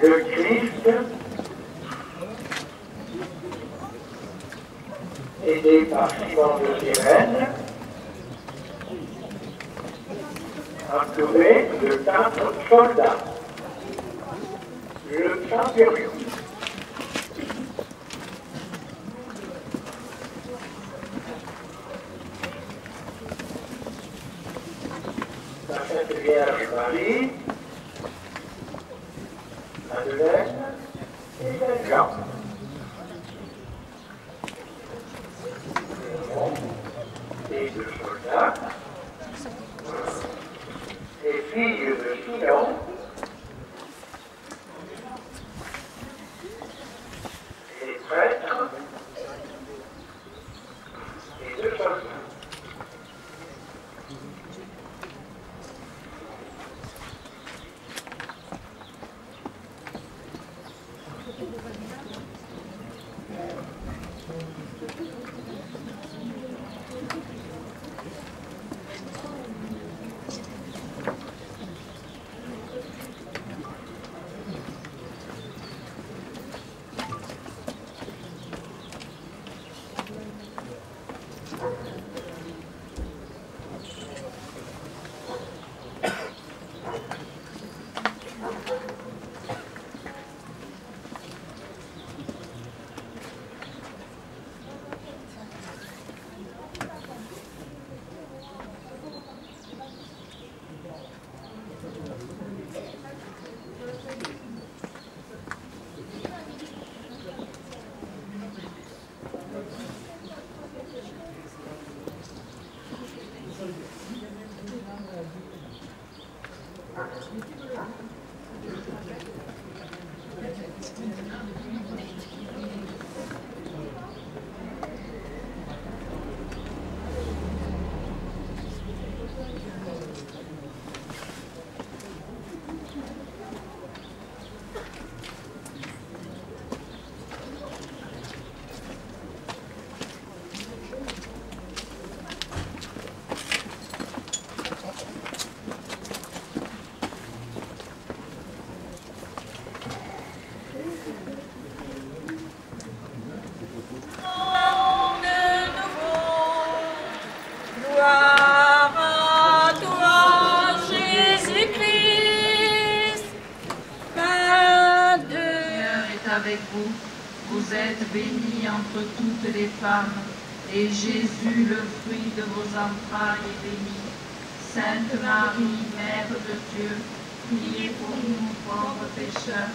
le Christ, aidé par Simon de Cyrène, entouré de 4 soldats, le centurion. La Sainte Vierge Marie, Madeleine et Saint Jean. Et 2 soldats, les filles de Simon, les prêtres et 2 soldats. Et Jésus, le fruit de vos entrailles, est béni. Sainte Marie, Mère de Dieu, priez pour nous pauvres pécheurs,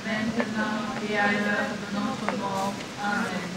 maintenant et à l'heure de notre mort. Amen.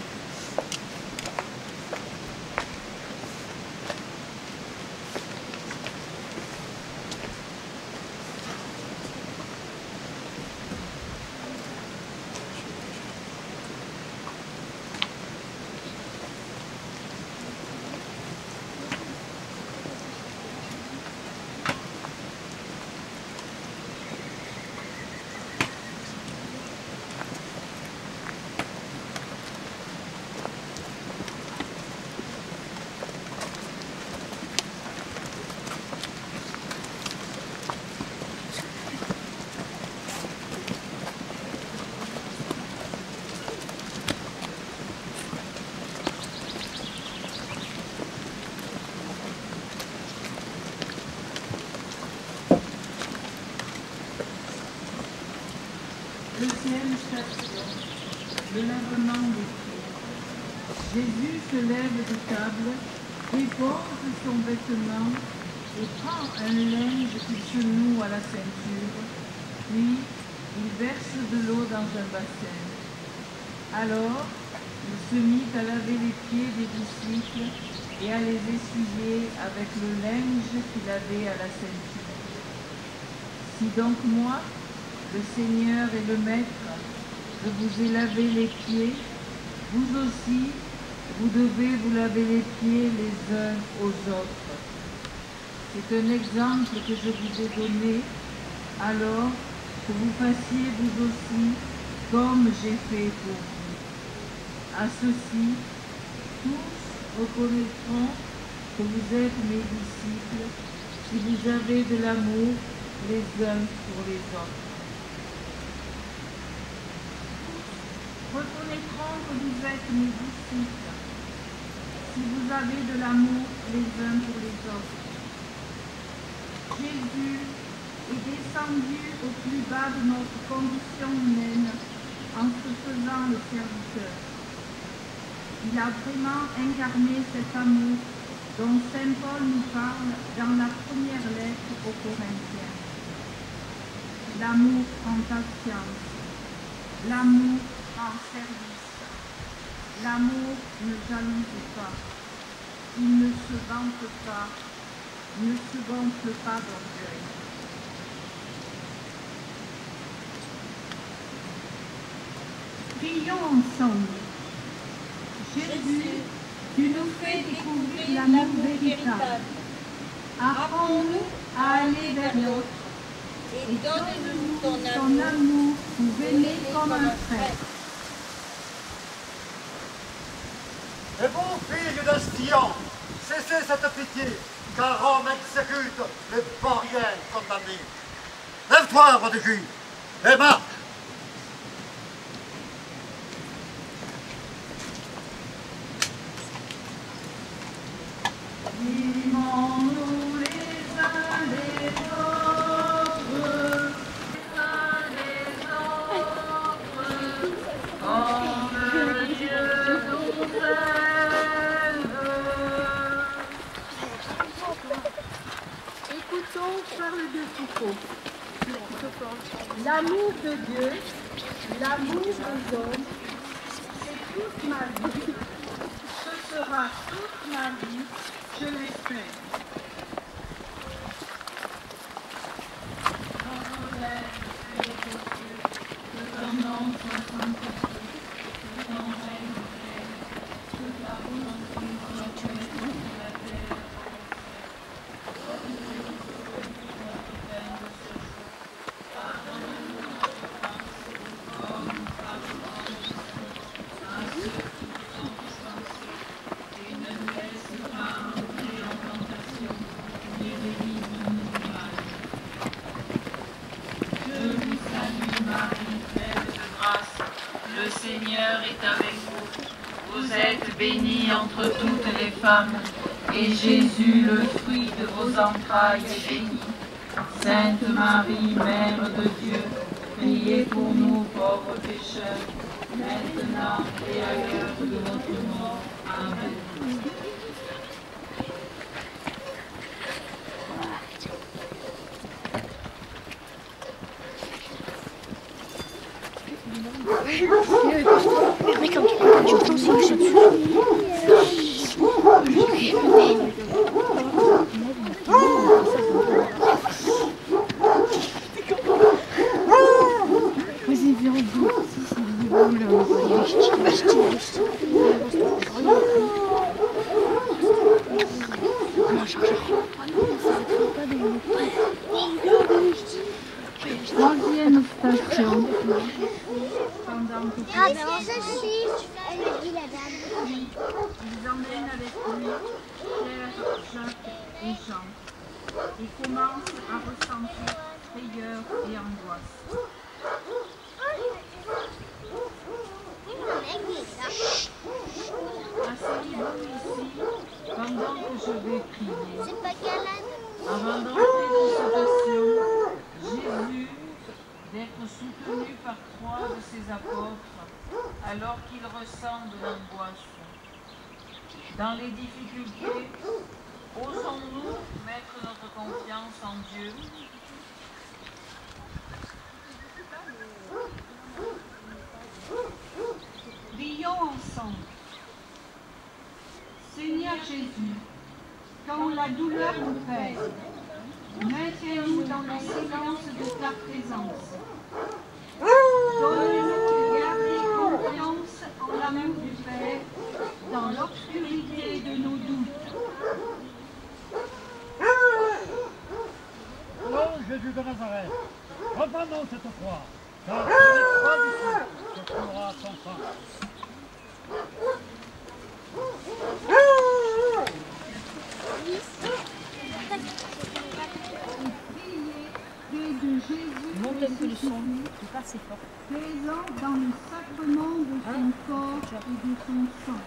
Deuxième station, le lavement des pieds. Jésus se lève de table, dépose son vêtement et prend un linge qui se noue à la ceinture, puis il verse de l'eau dans un bassin. Alors, il se mit à laver les pieds des disciples et à les essuyer avec le linge qu'il avait à la ceinture. Si donc moi, le Seigneur et le Maître, je vous ai lavé les pieds, vous aussi, vous devez vous laver les pieds les uns aux autres. C'est un exemple que je vous ai donné, alors que vous fassiez vous aussi comme j'ai fait pour vous. À ceci, tous reconnaîtront que vous êtes mes disciples si vous avez de l'amour les uns pour les autres. sauront que vous êtes mes disciples, si vous avez de l'amour les uns pour les autres. Jésus est descendu au plus bas de notre condition humaine en se faisant le serviteur. Il a vraiment incarné cet amour dont saint Paul nous parle dans la première lettre aux Corinthiens. L'amour en patience, l'amour en service, l'amour ne jalouse pas, il ne se vante pas, ne se gonfle pas d'orgueil. Prions ensemble. Jésus, tu nous fais découvrir l'amour véritable. Apprends-nous à aller vers l'autre et donne-nous ton amour pour aimer comme un frère. Et vous, filles d'Astillon, cessez cette pitié, car Rome exécute les barrières condamnés. Lève-toi, roi de Juifs, et marche. Aimons-nous les uns les autres, comme Dieu nous aime. Écoutons Charles de Foucault. L'amour de Dieu, l'amour des hommes, c'est toute ma vie. Ce sera toute ma vie, je l'espère. Le Seigneur est avec vous. Vous êtes bénie entre toutes les femmes, et Jésus, le fruit de vos entrailles, est béni. Sainte Marie, Mère de Dieu, priez pour nous pauvres pécheurs, maintenant et à l'heure de notre mort. Amen. Mais quand tu t'en sais que je suis vas-y, viens, on va Troisième station. Ah, mais ceci, elle me dit la dame. Ils emmènent avec lui Pierre, Jacques et Jean et commencent à ressentir frayeur et angoisse. Asseyez-vous ici pendant que je vais prier. C'est pas galade. Avant d'entrer dans cette action, Jésus d'être soutenu par 3 de ses apôtres alors qu'il ressent de l'angoisse. Dans les difficultés, osons-nous mettre notre confiance en Dieu? Prions ensemble. Seigneur Jésus, quand la douleur nous pèse, maintiens-nous dans le silence de ta présence. Donne-nous de garder confiance en l'amour du Père dans l'obscurité de nos doutes. Oh Jésus de Nazareth, reprenons cette croix, car ce n'est pas ici que coulera ton sang. Monte un peu le son. présent dans le sacrement de son corps et de son sang.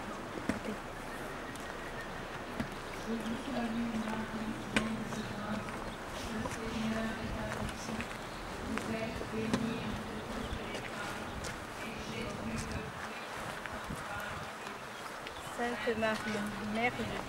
Je vous salue Marie, pleine de grâce, le Seigneur est avec vous. Vous êtes bénie entre toutes les femmes, et Jésus, le fruit de votre entrailles, est béni. Sainte Marie, Mère de Dieu.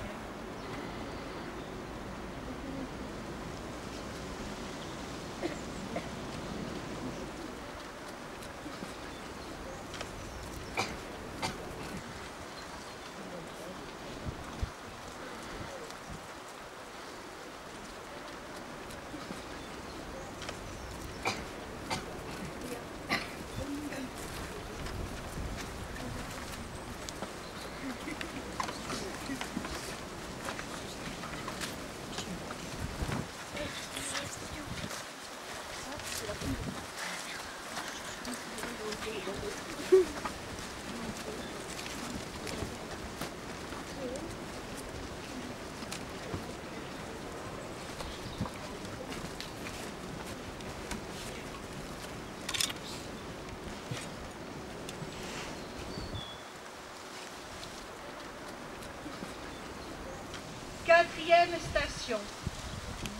Quatrième station,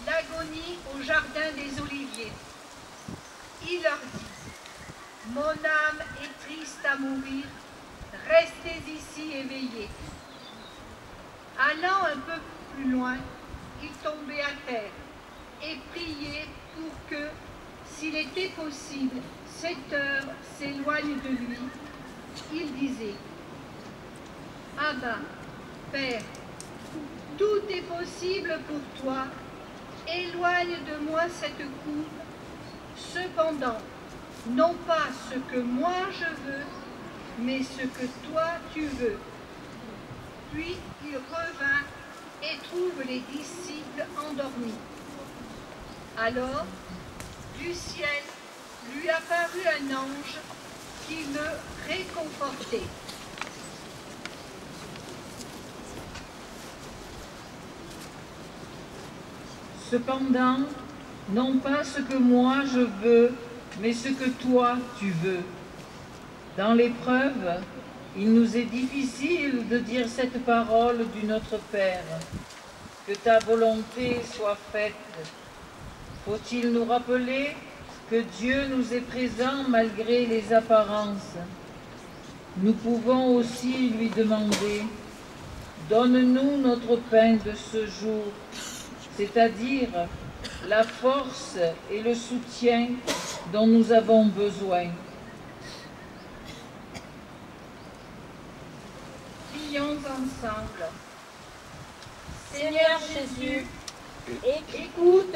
l'agonie au jardin des Oliviers. Il leur dit, mon âme est triste à mourir, restez ici éveillés. Allant un peu plus loin, il tombait à terre et priait pour que, s'il était possible, cette heure s'éloigne de lui. Il disait, Abba, Père, tout est possible pour toi, éloigne de moi cette coupe, cependant, non pas ce que moi je veux, mais ce que toi tu veux. Puis il revint et trouve les disciples endormis. Alors, du ciel lui apparut un ange qui le réconfortait. Cependant, non pas ce que moi je veux, mais ce que toi tu veux. Dans l'épreuve, il nous est difficile de dire cette parole du Notre Père. Que ta volonté soit faite. Faut-il nous rappeler que Dieu nous est présent malgré les apparences? Nous pouvons aussi lui demander, donne-nous notre pain de ce jour, c'est-à-dire la force et le soutien dont nous avons besoin. Prions ensemble. Seigneur Jésus, Écoute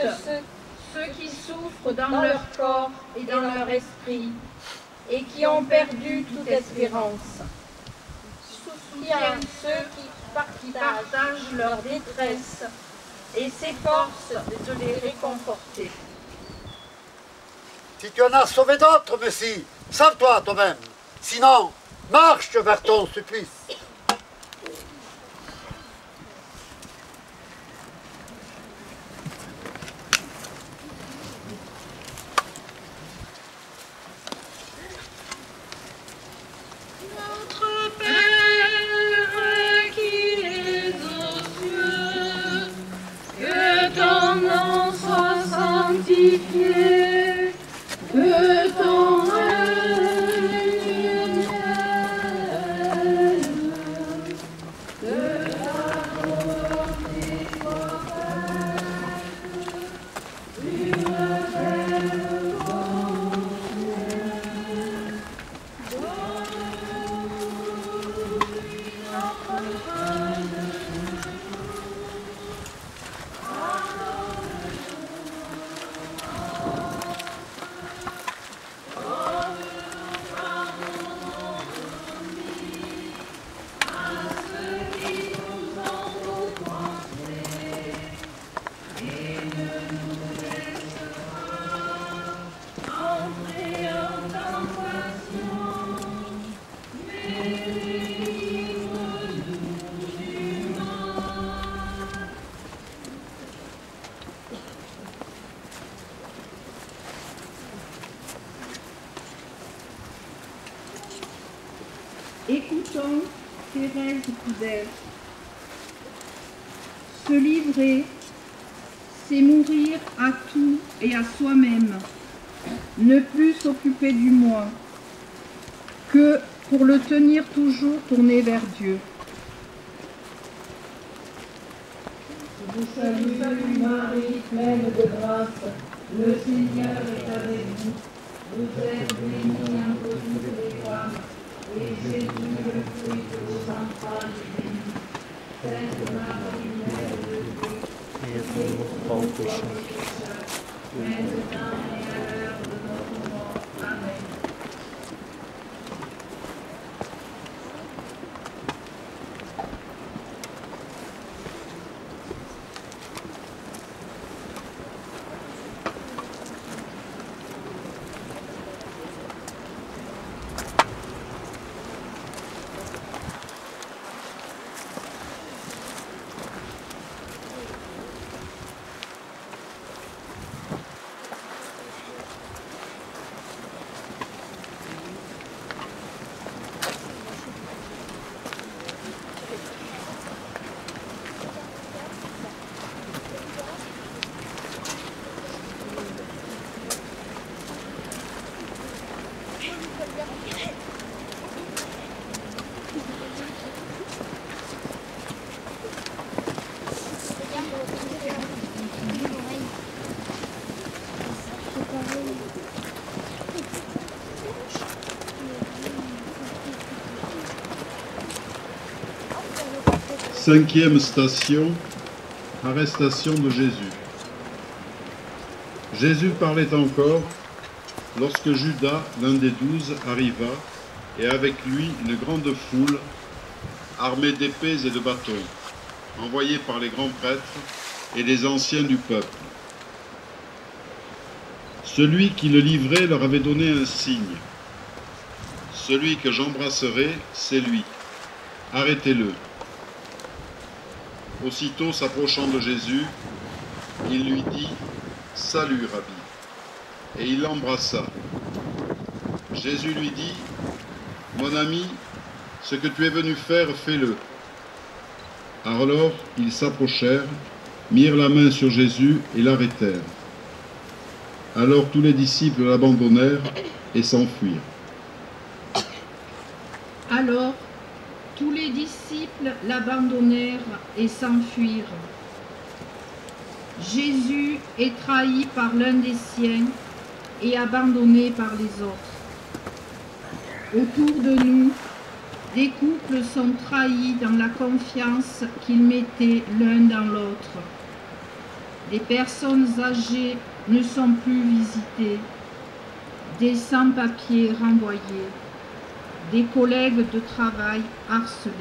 ceux qui souffrent dans leur corps et dans leur esprit et qui ont perdu toute espérance. Soutiens ceux qui partagent leur détresse et s'efforcent de les réconforter. Si tu en as sauvé d'autres, Messie, sauve-toi toi-même. Sinon, marche vers ton supplice. Notre Père qui es aux cieux, que ton nom soit sanctifié, que ton règne vienne, que ta volonté soit faite, sur la terre comme au ciel. Thérèse Coudert. Se livrer, c'est mourir à tout et à soi-même, ne plus s'occuper du moi, que pour le tenir toujours tourné vers Dieu. Je vous salue, Marie, pleine de grâce, le Seigneur est avec vous. Vous êtes bénie entre toutes les femmes, et Jésus, le fruit de vos entrailles, est béni. Sainte Marie, Mère de Dieu, priez pour nous pécheurs, maintenant et à l'heure de notre mort. Amen. Cinquième station, arrestation de Jésus. Jésus parlait encore lorsque Judas, l'un des 12, arriva, et avec lui une grande foule, armée d'épées et de bâtons, envoyés par les grands prêtres et les anciens du peuple. Celui qui le livrait leur avait donné un signe. Celui que j'embrasserai, c'est lui. Arrêtez-le. Aussitôt s'approchant de Jésus, il lui dit « Salut, Rabbi !» et il l'embrassa. Jésus lui dit « Mon ami, ce que tu es venu faire, fais-le. » Alors ils s'approchèrent, mirent la main sur Jésus et l'arrêtèrent. Alors tous les disciples l'abandonnèrent et s'enfuirent. Alors, tous les disciples l'abandonnèrent et s'enfuirent. Jésus est trahi par l'un des siens et abandonné par les autres. Autour de nous, des couples sont trahis dans la confiance qu'ils mettaient l'un dans l'autre. Des personnes âgées ne sont plus visitées, des sans-papiers renvoyés, des collègues de travail harcelés.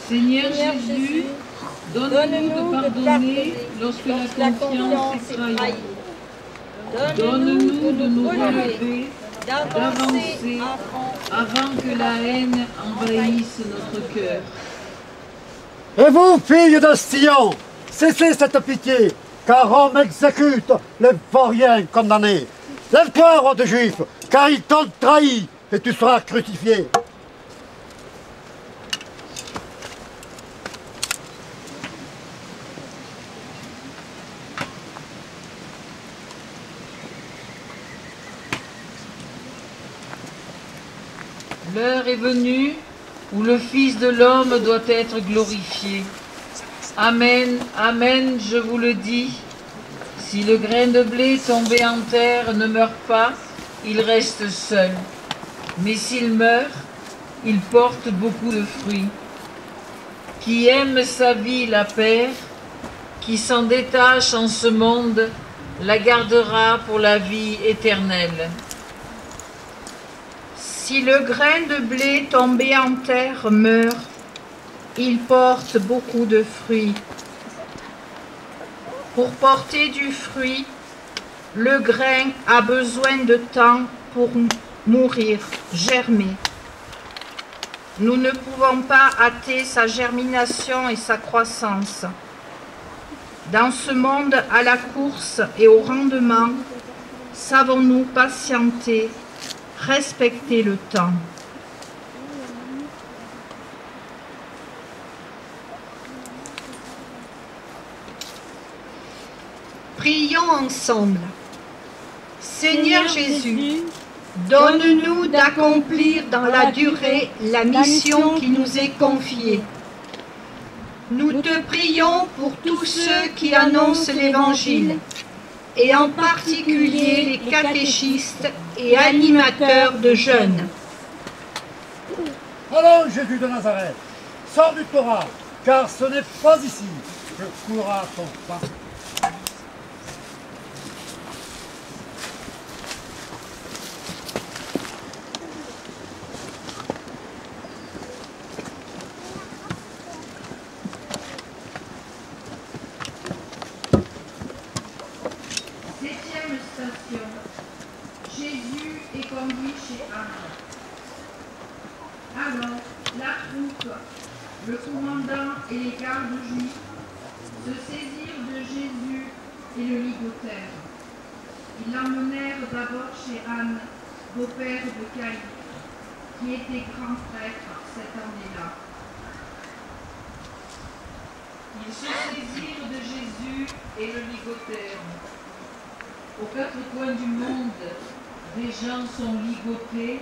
Seigneur Jésus, donne-nous de pardonner lorsque la confiance est trahie. Donne-nous de nous relever, d'avancer avant que la haine envahisse notre cœur. Et vous, filles de Sion, cessez cette pitié, car Rome exécute les vauriens condamnés. Lève-toi, roi des Juifs, car ils t'ont trahi, et tu seras crucifié. L'heure est venue où le Fils de l'homme doit être glorifié. Amen, amen, je vous le dis. Si le grain de blé tombé en terre ne meurt pas, il reste seul. Mais s'il meurt, il porte beaucoup de fruits. Qui aime sa vie la perd, qui s'en détache en ce monde, la gardera pour la vie éternelle. Si le grain de blé tombé en terre meurt, il porte beaucoup de fruits. Pour porter du fruit, le grain a besoin de temps pour mourir, germer. Nous ne pouvons pas hâter sa germination et sa croissance. Dans ce monde à la course et au rendement, savons-nous patienter, respecter le temps? Prions ensemble. Seigneur Jésus, donne-nous d'accomplir dans la durée la mission qui nous est confiée. Nous te prions pour tous ceux qui annoncent l'Évangile, et en particulier les catéchistes et animateurs de jeunes. Allons, Jésus de Nazareth, sors du Torah, car ce n'est pas ici que courra ton pain. Jésus est conduit chez Anne. Alors, la troupe, le commandant et les gardes juifs se saisirent de Jésus et le ligotèrent. Ils l'emmenèrent d'abord chez Anne, beau-père de Caïphe, qui était grand prêtre cette année-là. Ils se saisirent de Jésus et le ligotèrent. Aux quatre coins du monde, des gens sont ligotés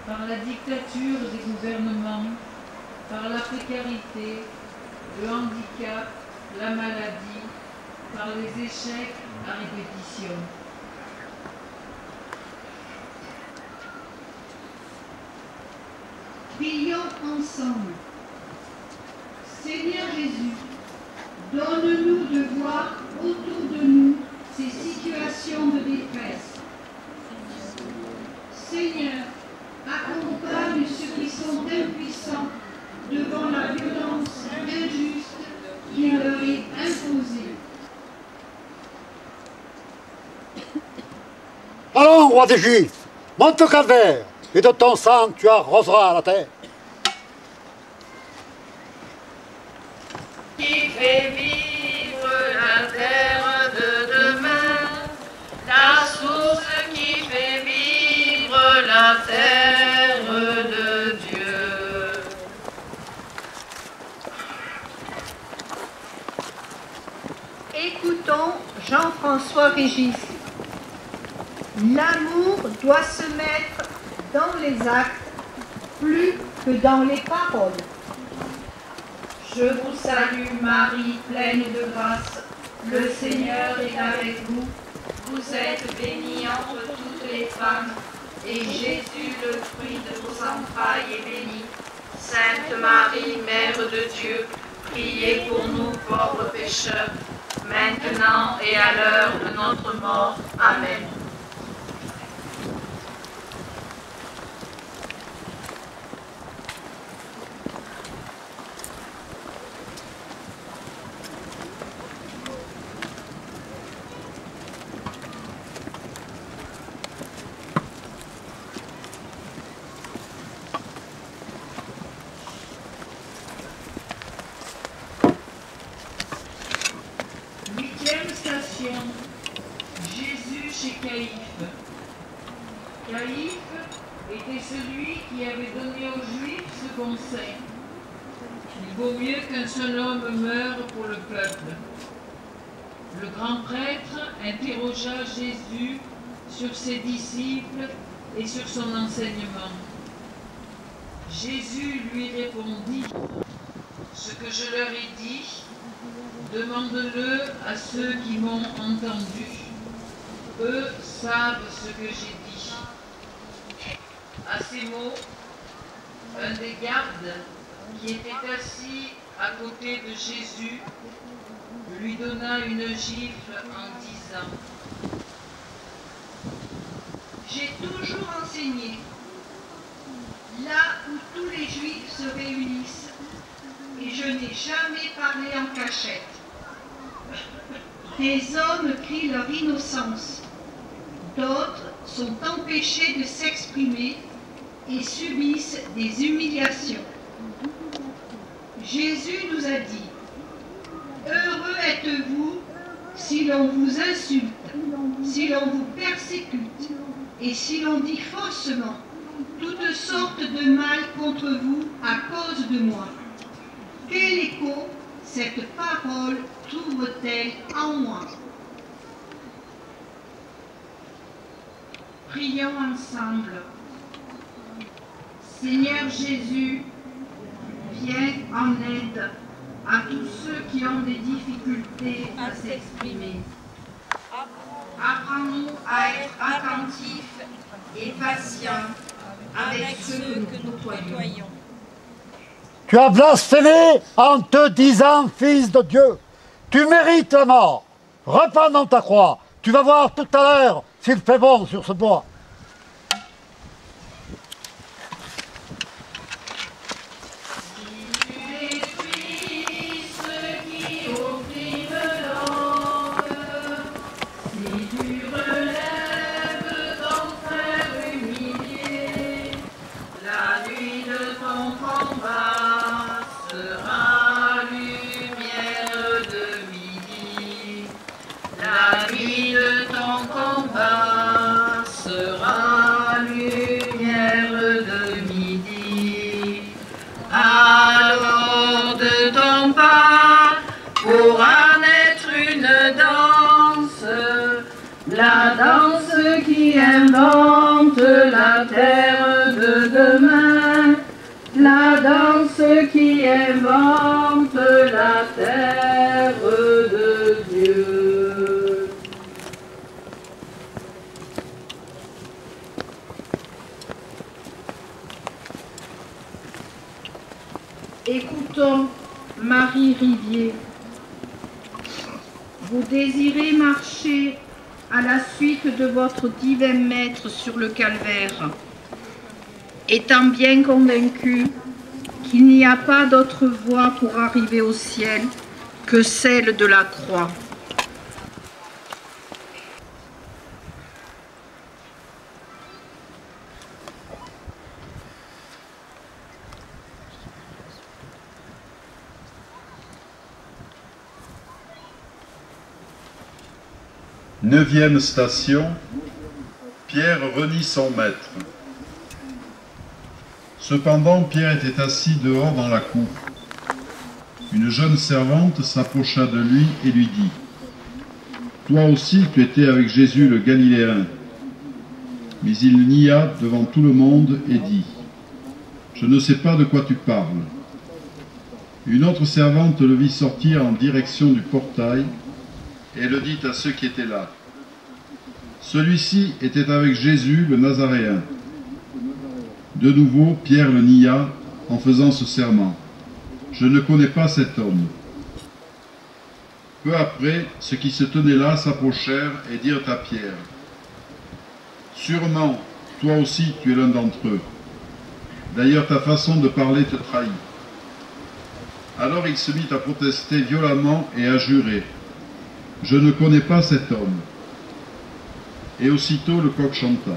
par la dictature des gouvernements, par la précarité, le handicap, la maladie, par les échecs à répétition. Prions ensemble. Seigneur Jésus, donne-nous de voir autour de nous ces situations de détresse. Seigneur, accompagne ceux qui sont impuissants devant la violence injuste qui leur est imposée. Allons, roi des Juifs, monte au calvaire, et de ton sang tu arroseras la terre. Qui fait vivre la terre de demain, la source qui fait vivre la terre de Dieu. Écoutons Jean-François Régis. L'amour doit se mettre dans les actes plus que dans les paroles. Je vous salue Marie, pleine de grâce, le Seigneur est avec vous. Vous êtes bénie entre toutes les femmes, et Jésus, le fruit de vos entrailles, est béni. Sainte Marie, Mère de Dieu, priez pour nous pauvres pécheurs, maintenant et à l'heure de notre mort. Amen. Jésus chez Caïphe. Caïphe était celui qui avait donné aux Juifs ce conseil. Il vaut mieux qu'un seul homme meure pour le peuple. Le grand prêtre interrogea Jésus sur ses disciples et sur son enseignement. Jésus lui répondit, « Ce que je leur ai dit, demande-le à ceux qui m'ont entendu. Eux savent ce que j'ai dit. » À ces mots, un des gardes qui était assis à côté de Jésus lui donna une gifle en disant, « J'ai toujours enseigné, là où tous les Juifs se réunissent, et je n'ai jamais parlé en cachette. Des hommes crient leur innocence, d'autres sont empêchés de s'exprimer et subissent des humiliations. Jésus nous a dit, « Heureux êtes-vous si l'on vous insulte, si l'on vous persécute, et si l'on dit faussement toutes sortes de mal contre vous à cause de moi. Quel écho cette parole trouve-t-elle en moi? Prions ensemble. Seigneur Jésus, viens en aide à tous ceux qui ont des difficultés à s'exprimer. Apprends-nous à être attentifs et patients avec ceux que nous côtoyons. Tu as blasphémé en te disant fils de Dieu. Tu mérites la mort. Repends dans ta croix. Tu vas voir tout à l'heure s'il fait bon sur ce bois. La danse qui invente la terre de demain, la danse qui invente la terre de Dieu. Écoutons Marie Rivier. Vous désirez marcher à la suite de votre divin Maître sur le calvaire, étant bien convaincu qu'il n'y a pas d'autre voie pour arriver au ciel que celle de la croix. Neuvième station, Pierre renie son maître. Cependant, Pierre était assis dehors dans la cour. Une jeune servante s'approcha de lui et lui dit : « Toi aussi tu étais avec Jésus le Galiléen. » Mais il nia devant tout le monde et dit : « Je ne sais pas de quoi tu parles. » Une autre servante le vit sortir en direction du portail et le dit à ceux qui étaient là. Celui-ci était avec Jésus le Nazaréen. De nouveau, Pierre le nia en faisant ce serment. Je ne connais pas cet homme. Peu après, ceux qui se tenaient là s'approchèrent et dirent à Pierre : Sûrement, toi aussi tu es l'un d'entre eux. D'ailleurs, ta façon de parler te trahit. Alors il se mit à protester violemment et à jurer : Je ne connais pas cet homme. Et aussitôt le coq chanta.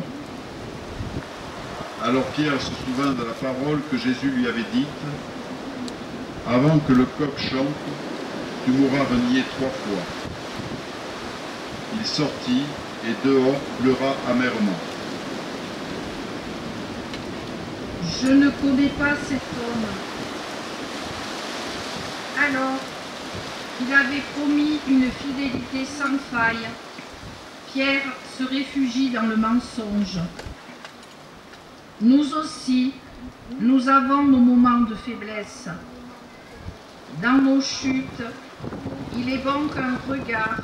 Alors Pierre se souvint de la parole que Jésus lui avait dite : Avant que le coq chante, tu m'auras renié 3 fois. Il sortit et dehors pleura amèrement. Je ne connais pas cet homme. Alors qu'il avait promis une fidélité sans faille, Pierre se réfugie dans le mensonge. Nous aussi, nous avons nos moments de faiblesse. Dans nos chutes, il est bon qu'un regard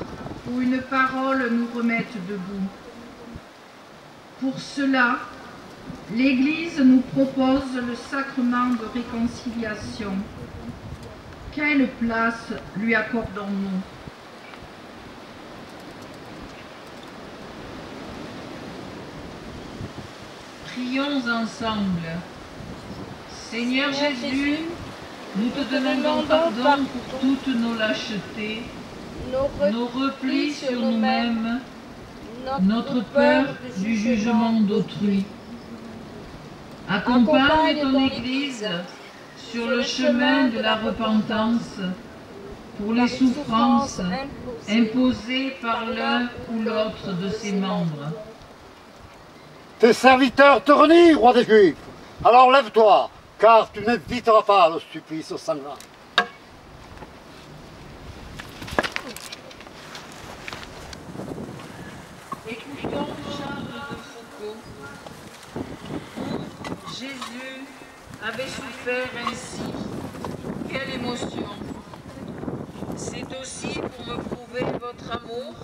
ou une parole nous remette debout. Pour cela, l'Église nous propose le sacrement de réconciliation. Quelle place lui accordons-nous ? Prions ensemble. Seigneur Jésus, nous te demandons pardon pour toutes nos lâchetés, nos replis sur nous-mêmes, notre peur du jugement d'autrui. Accompagne ton Église sur le chemin de la repentance pour les souffrances imposées par l'un ou l'autre de ses membres. Tes serviteurs te renient, roi des Juifs. Alors lève-toi, car tu n'éviteras pas le supplice sanglant. Écoutons Charles de Foucault. Jésus avait souffert ainsi. Quelle émotion! C'est aussi pour me prouver votre amour,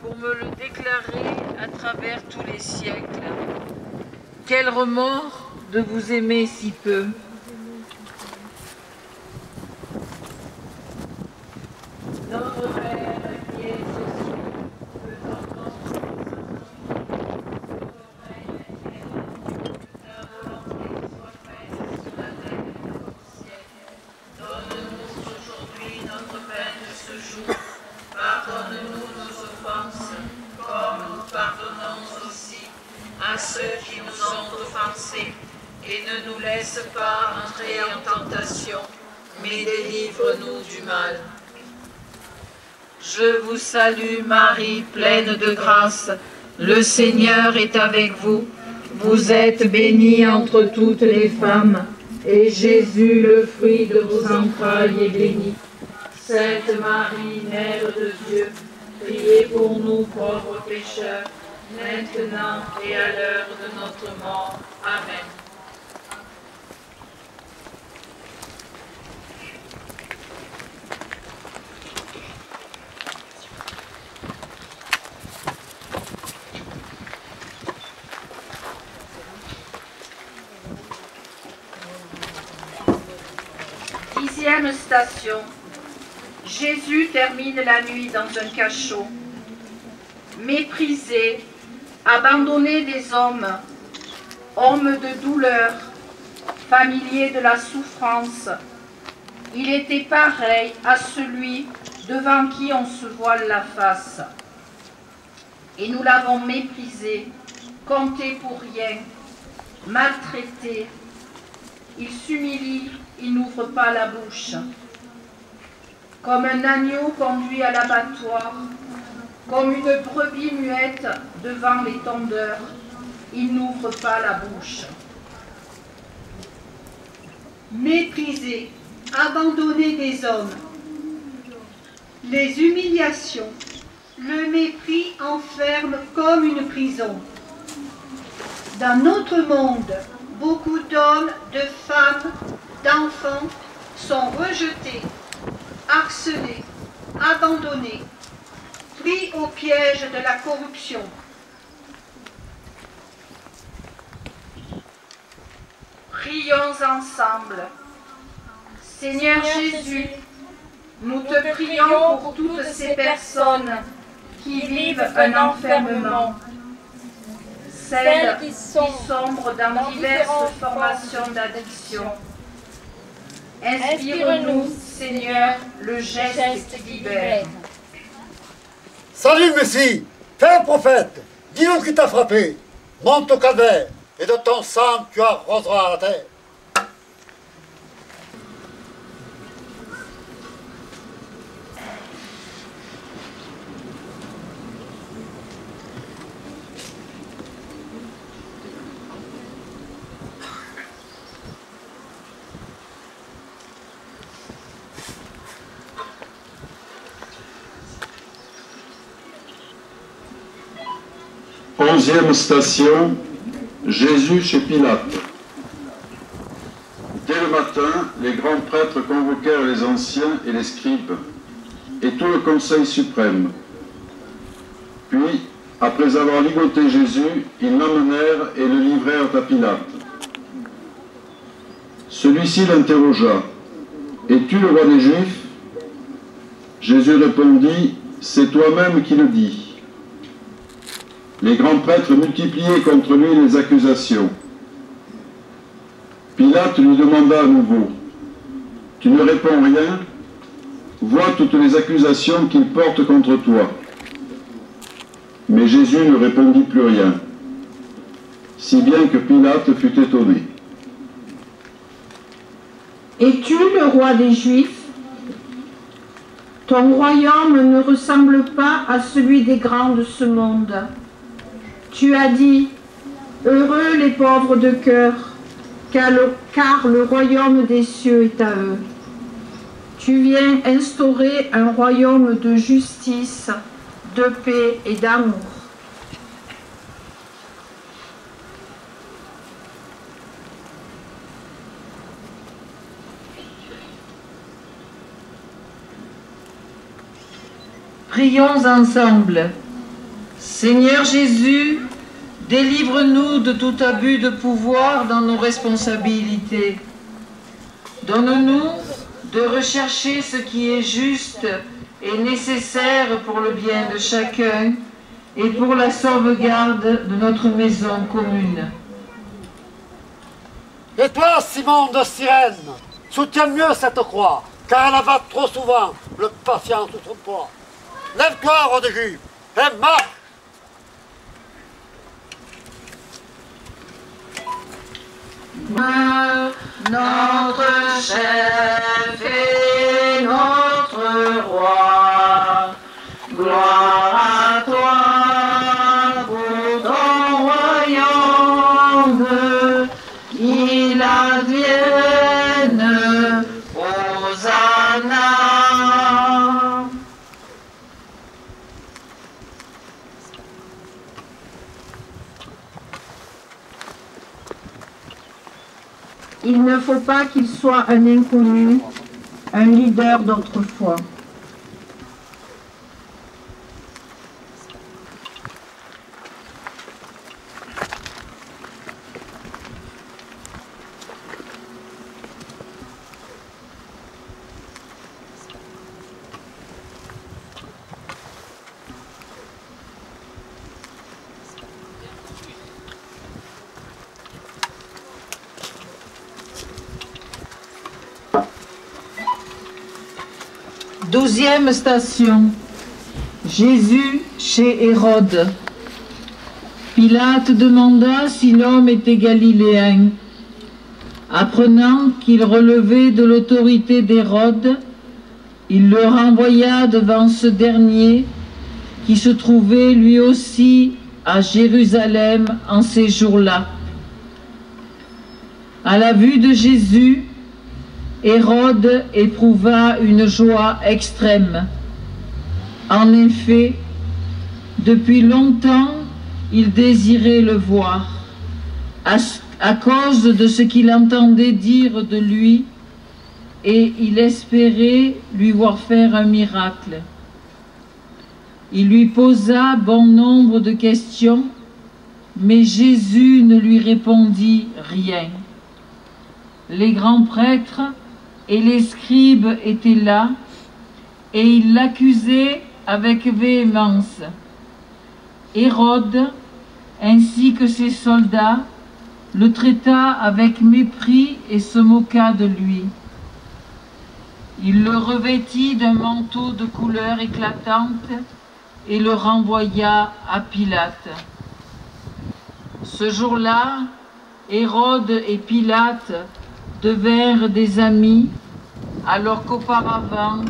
pour me le déclarer à travers tous les siècles. Quel remords de vous aimer si peu! Notre Père qui es aux cieux, que ton nom soit à ceux qui nous ont offensés, et ne nous laisse pas entrer en tentation, mais délivre-nous du mal. Je vous salue Marie, pleine de grâce, le Seigneur est avec vous. Vous êtes bénie entre toutes les femmes, et Jésus, le fruit de vos entrailles, est béni. Sainte Marie, Mère de Dieu, priez pour nous pauvres pécheurs, maintenant et à l'heure de notre mort. Amen. Dixième station. Jésus termine la nuit dans un cachot. Méprisé, abandonné des hommes, homme de douleur, familier de la souffrance, il était pareil à celui devant qui on se voile la face. Et nous l'avons méprisé, compté pour rien, maltraité. Il s'humilie, il n'ouvre pas la bouche. Comme un agneau conduit à l'abattoir, comme une brebis muette devant les tondeurs, il n'ouvre pas la bouche. Méprisé, abandonné des hommes. Les humiliations, le mépris enferment comme une prison. Dans notre monde, beaucoup d'hommes, de femmes, d'enfants sont rejetés, harcelés, abandonnés, pris au piège de la corruption. Prions ensemble. Seigneur Jésus, nous te prions pour toutes ces personnes qui vivent un enfermement, celles qui sombrent dans diverses formations d'addiction. Inspire-nous, Seigneur, le geste qui libère. Salut, Messie, Père prophète, dis-nous qui t'a frappé. Monte au calvaire, et de ton sang tu arroseras la terre. Onzième station, Jésus chez Pilate. Dès le matin, les grands prêtres convoquèrent les anciens et les scribes, et tout le conseil suprême. Puis, après avoir ligoté Jésus, ils l'emmenèrent et le livrèrent à Pilate. Celui-ci l'interrogea, « Es-tu le roi des Juifs ?» Jésus répondit, « C'est toi-même qui le dis. » Les grands prêtres multipliaient contre lui les accusations. Pilate lui demanda à nouveau, « Tu ne réponds rien? Vois toutes les accusations qu'il porte contre toi. » Mais Jésus ne répondit plus rien, si bien que Pilate fut étonné. « Es-tu le roi des Juifs ?» Ton royaume ne ressemble pas à celui des grands de ce monde. Tu as dit, heureux les pauvres de cœur, car le royaume des cieux est à eux. Tu viens instaurer un royaume de justice, de paix et d'amour. Prions ensemble. Seigneur Jésus, délivre-nous de tout abus de pouvoir dans nos responsabilités. Donne-nous de rechercher ce qui est juste et nécessaire pour le bien de chacun et pour la sauvegarde de notre maison commune. Et toi, Simon de Cyrène, soutiens mieux cette croix, car elle avale trop souvent le patient sous son poids. Lève-toi, roi des Juifs, et marche! Notre chef et notre roi, gloire à toi pour ton royaume, il advienne, Hosanna. Il ne faut pas qu'il soit un inconnu, un leader d'autrefois. Douzième station. Jésus chez Hérode. Pilate demanda si l'homme était galiléen. Apprenant qu'il relevait de l'autorité d'Hérode, il le renvoya devant ce dernier qui se trouvait lui aussi à Jérusalem en ces jours-là. À la vue de Jésus, Hérode éprouva une joie extrême. En effet, depuis longtemps, il désirait le voir, à cause de ce qu'il entendait dire de lui, et il espérait lui voir faire un miracle. Il lui posa bon nombre de questions, mais Jésus ne lui répondit rien. Les grands prêtres et les scribes étaient là, et ils l'accusaient avec véhémence. Hérode, ainsi que ses soldats, le traita avec mépris et se moqua de lui. Il le revêtit d'un manteau de couleur éclatante et le renvoya à Pilate. Ce jour-là, Hérode et Pilate devinrent des amis, alors qu'auparavant,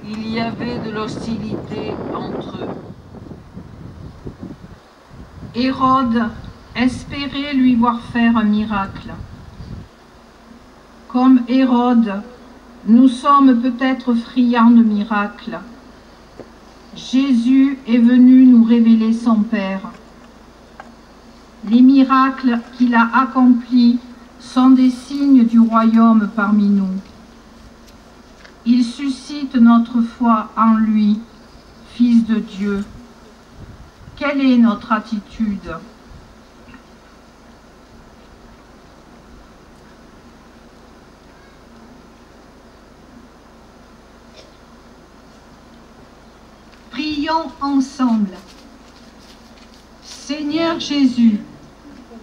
il y avait de l'hostilité entre eux. Hérode espérait lui voir faire un miracle. Comme Hérode, nous sommes peut-être friands de miracles. Jésus est venu nous révéler son Père. Les miracles qu'il a accomplis sont des signes du royaume parmi nous. Il suscite notre foi en lui, Fils de Dieu. Quelle est notre attitude? Prions ensemble. Seigneur Jésus,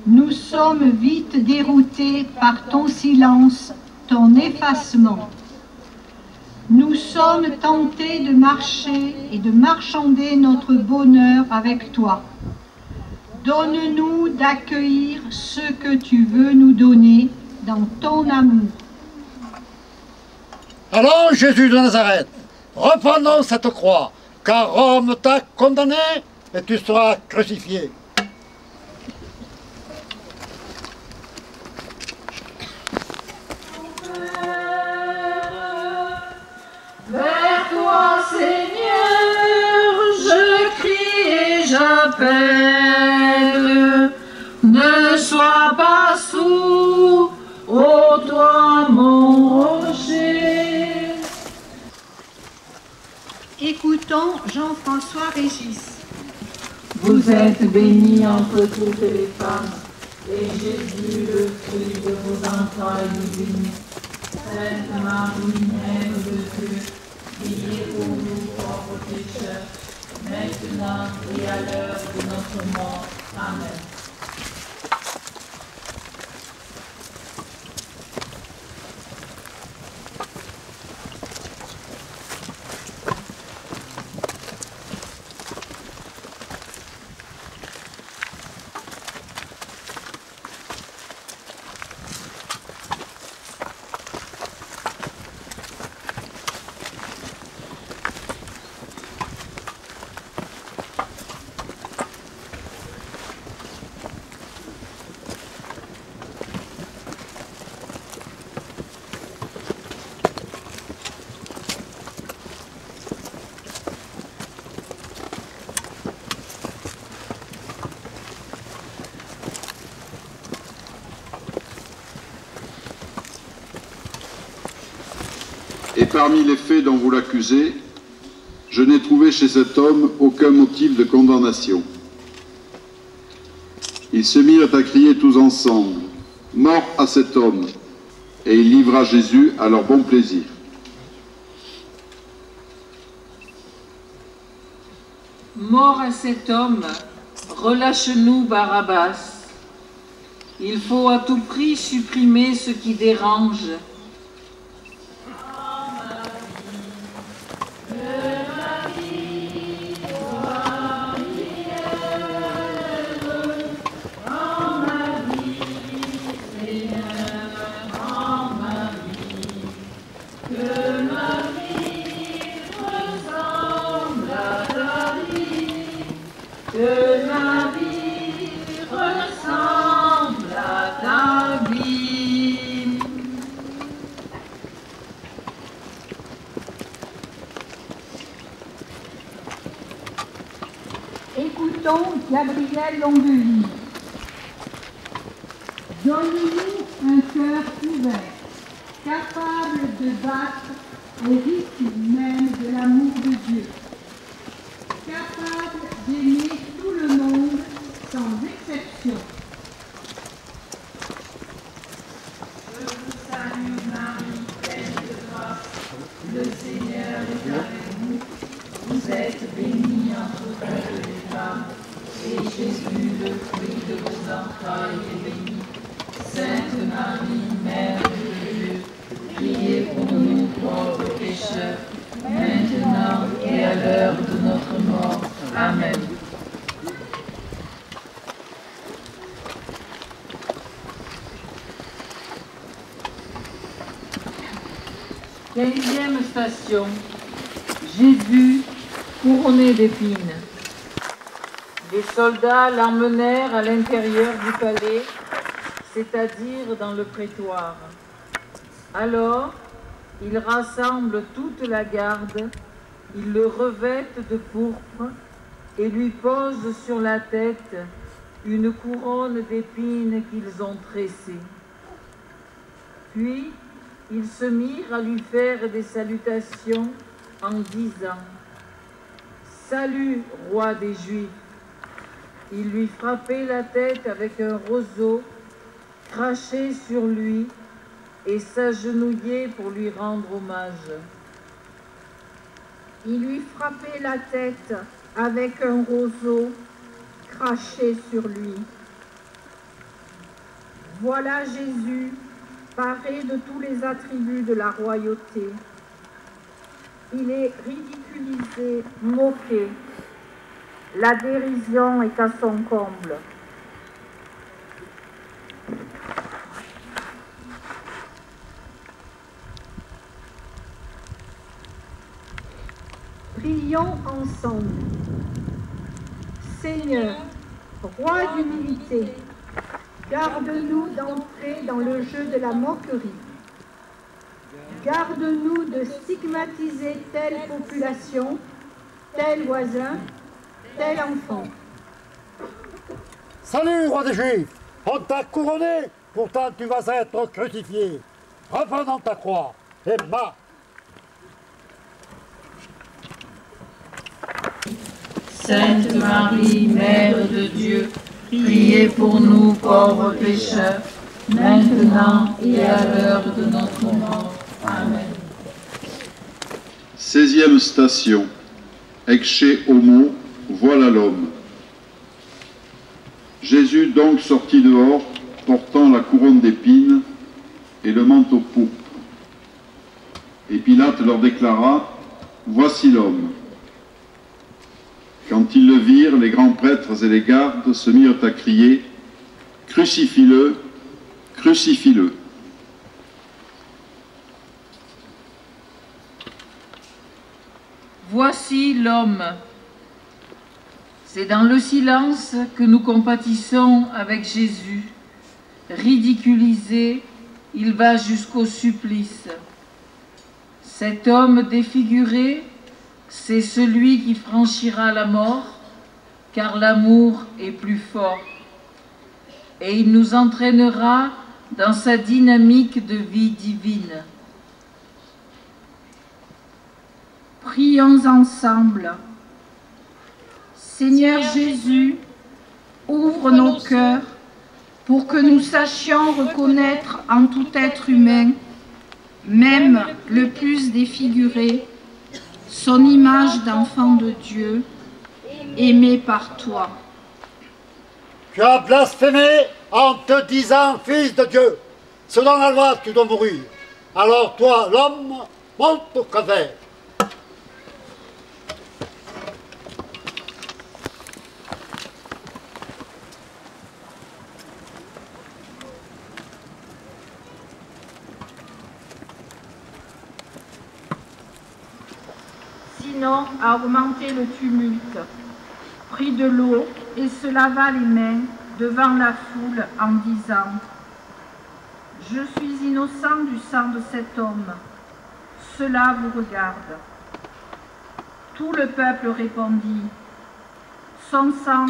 nous sommes vite déroutés par ton silence, ton effacement. Nous sommes tentés de marcher et de marchander notre bonheur avec toi. Donne-nous d'accueillir ce que tu veux nous donner dans ton amour. Allons, Jésus de Nazareth, reprenons cette croix, car Rome t'a condamné et tu seras crucifié. Vers toi, Seigneur, je crie et j'appelle. Ne sois pas sourd, ô toi mon rocher. Écoutons Jean-François Régis. Vous êtes bénie entre toutes les femmes, et Jésus, le fruit de vos entrailles, est béni. Sainte Marie, Mère de Dieu, priez pour nous pauvres pécheurs, maintenant et à l'heure de notre mort. Amen. Et parmi les faits dont vous l'accusez, je n'ai trouvé chez cet homme aucun motif de condamnation. Ils se mirent à crier tous ensemble, « Mort à cet homme !» Et il livra Jésus à leur bon plaisir. Mort à cet homme, relâche-nous Barabbas. Il faut à tout prix supprimer ce qui dérange. Que ma vie ressemble à ta vie. Écoutons Gabriel Longuely. Donne-nous un cœur ouvert, capable de battre au rythme même de l'amour de Dieu, capable d'aimer tout le monde sans exception. Je vous salue Marie, pleine de grâce, le Seigneur est avec vous. Vous êtes bénie entre toutes les femmes, et Jésus, le fruit de vos entrailles, est béni. Sainte Marie, Mère de Dieu, priez pour nous pauvres pécheurs, maintenant et à l'heure de notre mort. Amen. Quinzième station. Jésus couronné d'épines. Les soldats l'emmenèrent à l'intérieur du palais, c'est-à-dire dans le prétoire. Alors, ils rassemblent toute la garde, ils le revêtent de pourpre et lui posent sur la tête une couronne d'épines qu'ils ont tressée. Puis, ils se mirent à lui faire des salutations en disant « Salut, roi des Juifs !» Ils lui frappaient la tête avec un roseau, crachaient sur lui et s'agenouillaient pour lui rendre hommage. Il lui frappait la tête avec un roseau, craché sur lui. Voilà Jésus, paré de tous les attributs de la royauté. Il est ridiculisé, moqué. La dérision est à son comble. Prions ensemble. Seigneur, roi d'humilité, garde-nous d'entrer dans le jeu de la moquerie. Garde-nous de stigmatiser telle population, tel voisin, tel enfant. Salut, roi des Juifs! On t'a couronné, pourtant tu vas être crucifié. Reprenons ta croix et marche. Sainte Marie, Mère de Dieu, priez pour nous pauvres pécheurs, maintenant et à l'heure de notre mort. Amen. 16e station. Ecce homo, voilà l'homme. Jésus donc sortit dehors, portant la couronne d'épines et le manteau pourpre. Et Pilate leur déclara, « Voici l'homme ». Quand ils le virent, les grands prêtres et les gardes se mirent à crier, « Crucifie-le, crucifie-le ». Voici l'homme. C'est dans le silence que nous compatissons avec Jésus. Ridiculisé, il va jusqu'au supplice. Cet homme défiguré, c'est celui qui franchira la mort, car l'amour est plus fort. Et il nous entraînera dans sa dynamique de vie divine. Prions ensemble. Seigneur Jésus, ouvre nos cœurs pour que nous sachions reconnaître en tout être humain, même le plus défiguré, son image d'enfant de Dieu, aimé par toi. Tu as blasphémé en te disant fils de Dieu. Selon la loi, tu dois mourir. Alors toi, l'homme, monte au calvaire. Sinon, a augmenté le tumulte, prit de l'eau et se lava les mains devant la foule en disant « Je suis innocent du sang de cet homme, cela vous regarde. » Tout le peuple répondit « Son sang,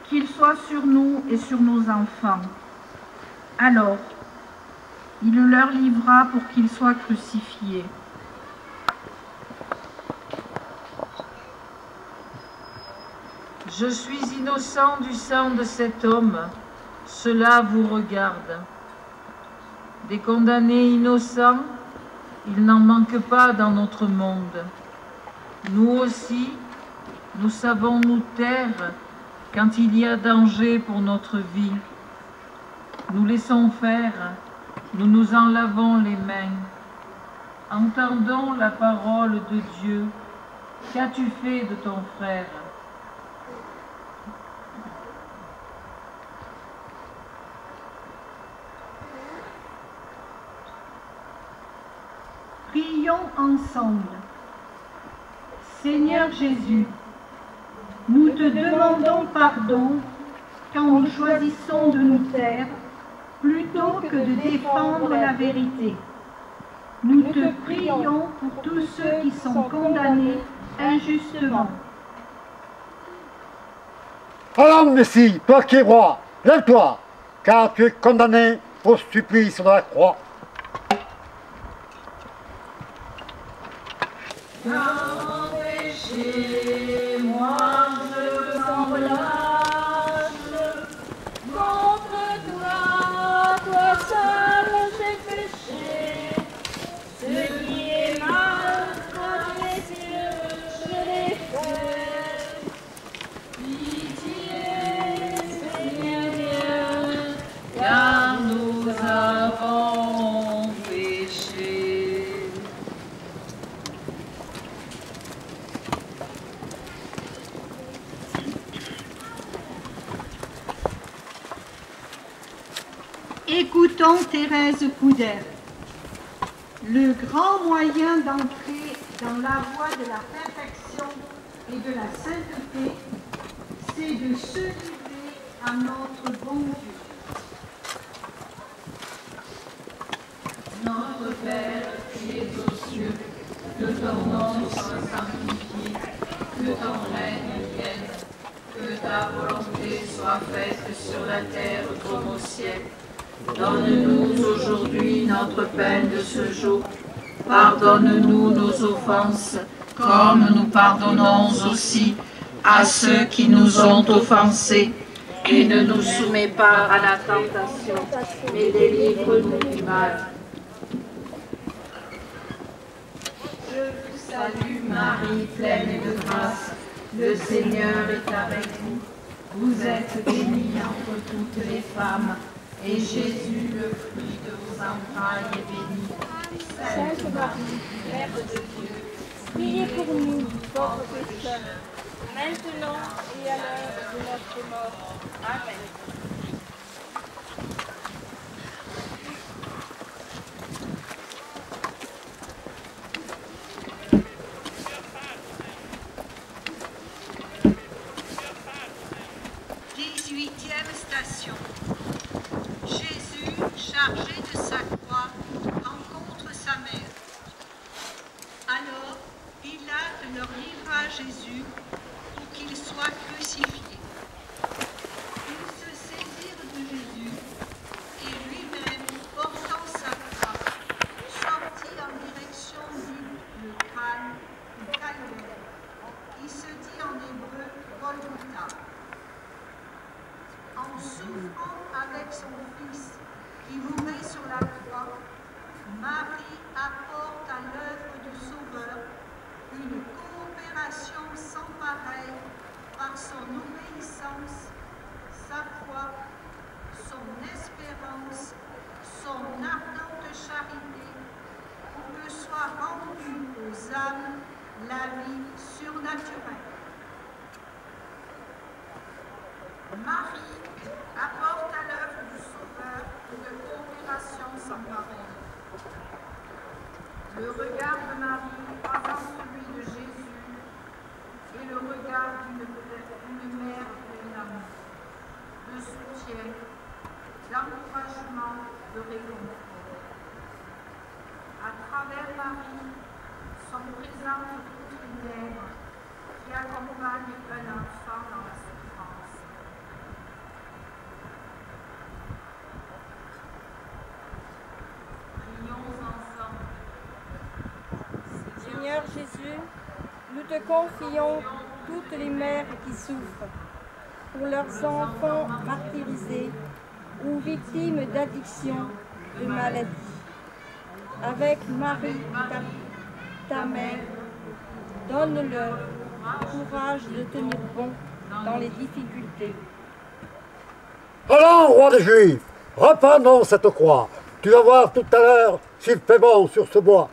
qu'il soit sur nous et sur nos enfants. » Alors, il le leur livra pour qu'ils soient crucifiés. Je suis innocent du sang de cet homme, cela vous regarde. Des condamnés innocents, il n'en manque pas dans notre monde. Nous aussi, nous savons nous taire quand il y a danger pour notre vie. Nous laissons faire, nous nous en lavons les mains. Entendons la parole de Dieu. Qu'as-tu fait de ton frère ? Prions ensemble. Seigneur Jésus, nous te demandons pardon quand nous choisissons de nous taire plutôt que de défendre la vérité. Nous te prions pour tous ceux qui sont condamnés injustement. Alors, Messie, toi qui es roi, lève-toi, car tu es condamné au supplice de la croix. Empêchez-moi, je m'en relâche. Contre toi, toi seul, j'ai péché. Ce qui est mal à mes yeux, je l'ai fait. Pitié, Seigneur Dieu, car nous avons péché. Écoutons Thérèse Couder. Le grand moyen d'entrer dans la voie de la perfection et de la sainteté, c'est de se livrer à notre bon Dieu. Notre Père qui es aux cieux, que ton nom soit sanctifié, que ton règne vienne, que ta volonté soit faite sur la terre comme au ciel. Donne-nous aujourd'hui notre pain de ce jour. Pardonne-nous nos offenses, comme nous pardonnons aussi à ceux qui nous ont offensés. Et ne nous soumets pas à la tentation, mais délivre-nous du mal. Je vous salue Marie, pleine de grâce. Le Seigneur est avec vous. Vous êtes bénie entre toutes les femmes, et Jésus, le fruit de vos entrailles, est béni. Sainte Marie, Mère de Dieu, Priez pour nous, pauvres pécheurs, maintenant et à l'heure de notre mort. Amen. Station. Jésus, chargé de sa croix, rencontre sa mère. Alors, Pilate leur livra Jésus pour qu'il soit crucifié. Ils se saisirent de Jésus et lui-même, portant sa croix, sortit en direction du Calvaire, qui se dit en hébreu Golgotha. En souffrant avec son Fils qui mourait sur la croix, Marie apporte à l'œuvre du Sauveur une coopération sans pareille par son obéissance, sa foi, son espérance, son ardente charité, pour que soit rendue aux âmes la vie surnaturelle. Marie apporte à l'œuvre du Sauveur une coopération sans pareille. Le regard de Marie avant celui de Jésus est le regard d'une mère pleine d'amour, de soutien, d'encouragement, de réconfort. À travers Marie sont présentes toutes les mères qui accompagnent un enfant dans la souffrance. Seigneur Jésus, nous te confions toutes les mères qui souffrent pour leurs enfants martyrisés ou victimes d'addiction, de maladie. Avec Marie, ta mère, donne-leur le courage de tenir bon dans les difficultés. Allons, roi des Juifs, reprenons cette croix. Tu vas voir tout à l'heure s'il fait bon sur ce bois.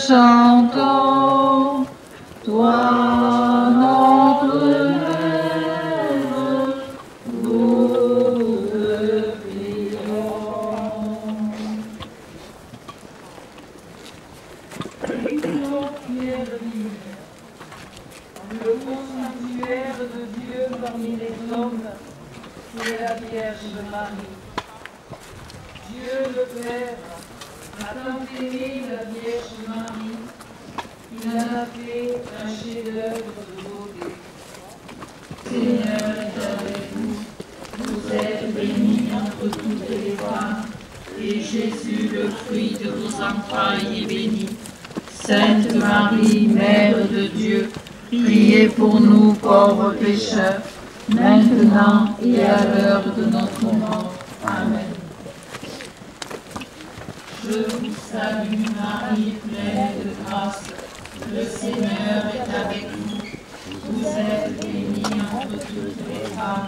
Chantons, toi notre mère, nous te prions. Pierre dit, le sanctuaire de Dieu parmi les hommes, c'est la Vierge Marie. Dieu le Père a tant aimé la Vierge Marie, il en a fait un chef-d'œuvre de beauté. Seigneur est avec vous, vous êtes bénie entre toutes les femmes, et Jésus, le fruit de vos entrailles, est béni. Sainte Marie, Mère de Dieu, priez pour nous pauvres pécheurs, maintenant et à l'heure de notre mort. Amen. Je vous salue Marie, pleine de grâce, le Seigneur est avec vous. vous êtes bénie entre toutes les femmes,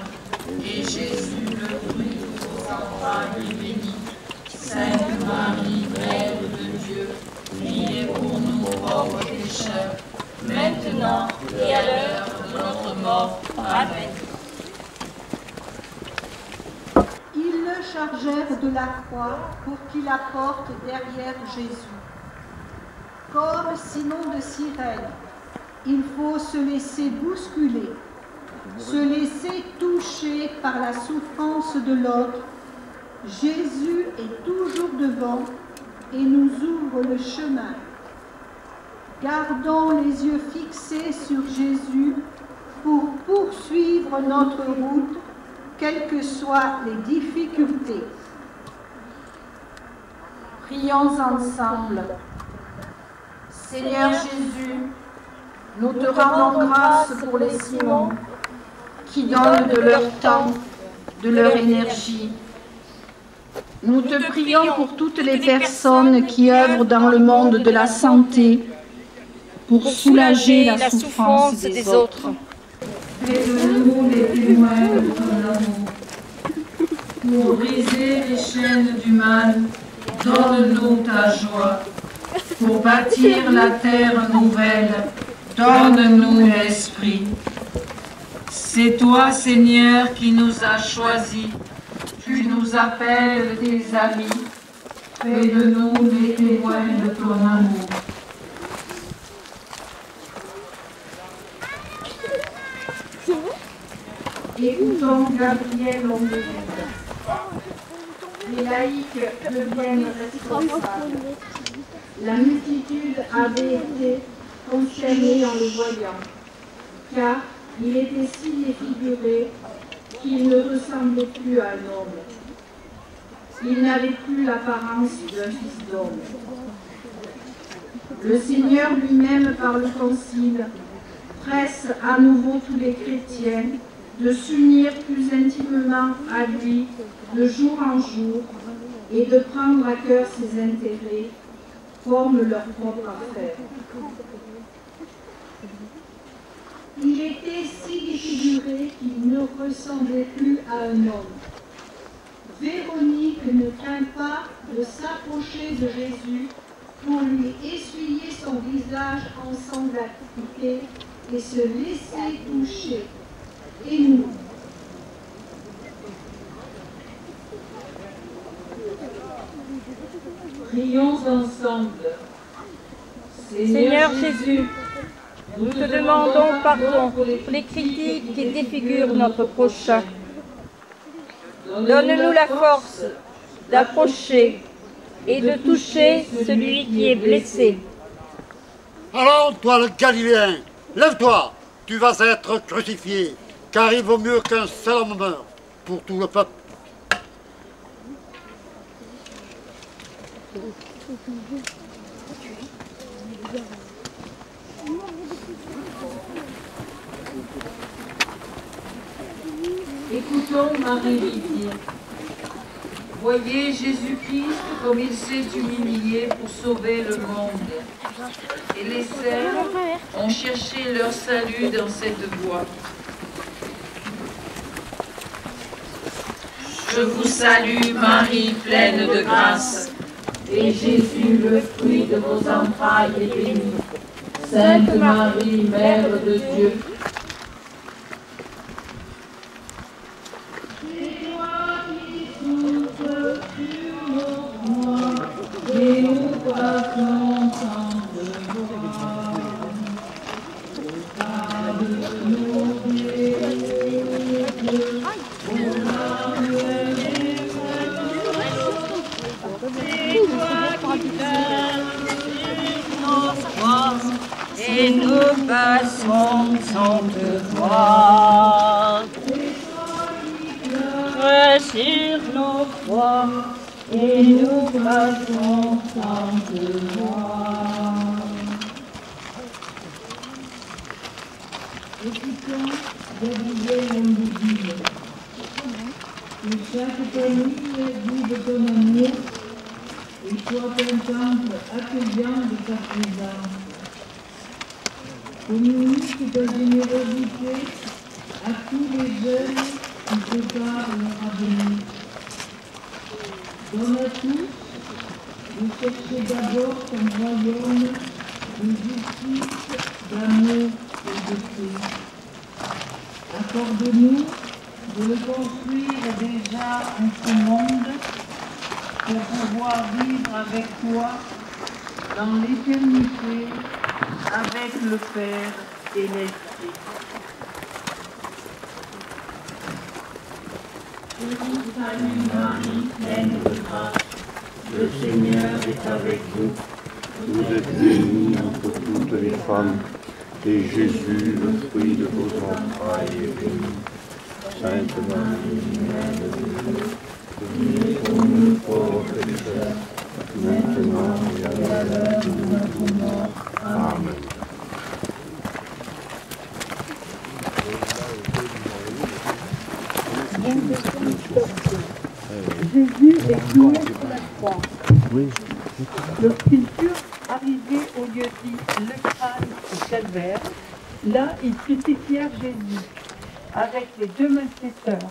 et Jésus, le fruit de vos entrailles, est béni. Sainte Marie, Mère de Dieu, priez pour nous pauvres pécheurs, maintenant et à l'heure de notre mort. Amen. Ils le chargèrent de la croix pour qu'il la porte derrière Jésus. Comme Simon de Cyrène, il faut se laisser bousculer, se laisser toucher par la souffrance de l'autre. Jésus est toujours devant et nous ouvre le chemin. Gardons les yeux fixés sur Jésus pour poursuivre notre route, quelles que soient les difficultés. Prions ensemble. Seigneur Jésus, nous te rendons grâce pour les Simons qui donnent de leur temps, de leur énergie. Nous te prions pour toutes les personnes qui œuvrent dans le monde de la santé pour soulager la souffrance des autres. Fais de nous les témoins de ton amour. Pour briser les chaînes du mal, donne-nous ta joie. Pour bâtir la terre nouvelle, donne-nous l'esprit. C'est toi, Seigneur, qui nous as choisis. Tu nous appelles tes amis. Fais de nous les témoins de ton amour. Écoutons Gabriel Longueuil. Les laïcs deviennent responsables. La multitude avait été consternée en le voyant, car il était si défiguré qu'il ne ressemblait plus à un homme. Il n'avait plus l'apparence d'un fils d'homme. Le Seigneur lui-même, par le Concile, presse à nouveau tous les chrétiens de s'unir plus intimement à lui de jour en jour et de prendre à cœur ses intérêts comme leur propre affaire. Il était si défiguré qu'il ne ressemblait plus à un homme. Véronique ne craint pas de s'approcher de Jésus pour lui essuyer son visage ensanglanté et se laisser toucher. Et nous, prions ensemble. Seigneur Jésus, nous te demandons pardon pour les critiques qui défigurent notre prochain. Donne-nous la force d'approcher et de toucher celui qui est blessé. Allons, toi le Galiléen, lève-toi, tu vas être crucifié, car il vaut mieux qu'un seul homme meure pour tout le peuple. Écoutons Marie lui dire. Voyez Jésus-Christ comme il s'est humilié pour sauver le monde. Et les saints ont cherché leur salut dans cette voie. Je vous salue Marie, pleine de grâce. Et Jésus, le fruit de vos entrailles, est béni. Sainte Marie, Mère de Dieu, et nous passons sans devoir, pas de nos péchés, pour Et nous passons sans devoir. Sur nos croix, et nous passons sans devoir. Écoutons Gabriel Longueuil. Que chaque famille vive ton amour et soit un temple accueillant de ta présence. communique de générosité à tous les jeunes qui préparent leur avenir. Donne à tous de chercher d'abord ton royaume de justice, d'amour et de paix. Accorde-nous de le construire déjà en ce monde pour pouvoir vivre avec toi dans l'éternité avec le Père et l'Esprit. Je vous salue Marie, pleine de grâce, le Seigneur est avec vous. Vous êtes bénie entre toutes les femmes, et Jésus, le fruit de vos entrailles, est béni. Sainte Marie, Mère de Dieu, priez pour nous pauvres pécheurs, maintenant et à l'heure de notre mort. Amen. Jésus est cloué sur la croix. Lorsqu'ils furent arrivés au lieu dit le crâne au calvaire, là ils crucifièrent Jésus avec les deux malfaiteurs,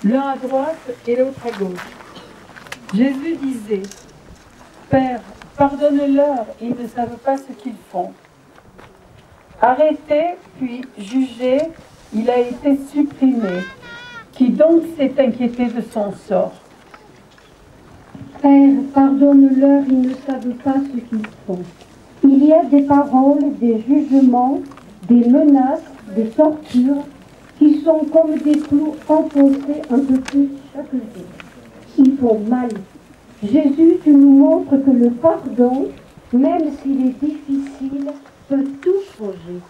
l'un à droite et l'autre à gauche. Jésus disait: Père, pardonne-leur, ils ne savent pas ce qu'ils font. Arrêté puis jugé, il a été supprimé. Qui donc s'est inquiété de son sort? Père, pardonne-leur, ils ne savent pas ce qu'ils font. Il y a des paroles, des jugements, des menaces, des tortures qui sont comme des clous enfoncés un peu plus chaque jour. Ils font mal. Jésus, tu nous montres que le pardon, même s'il est difficile, peut tout changer.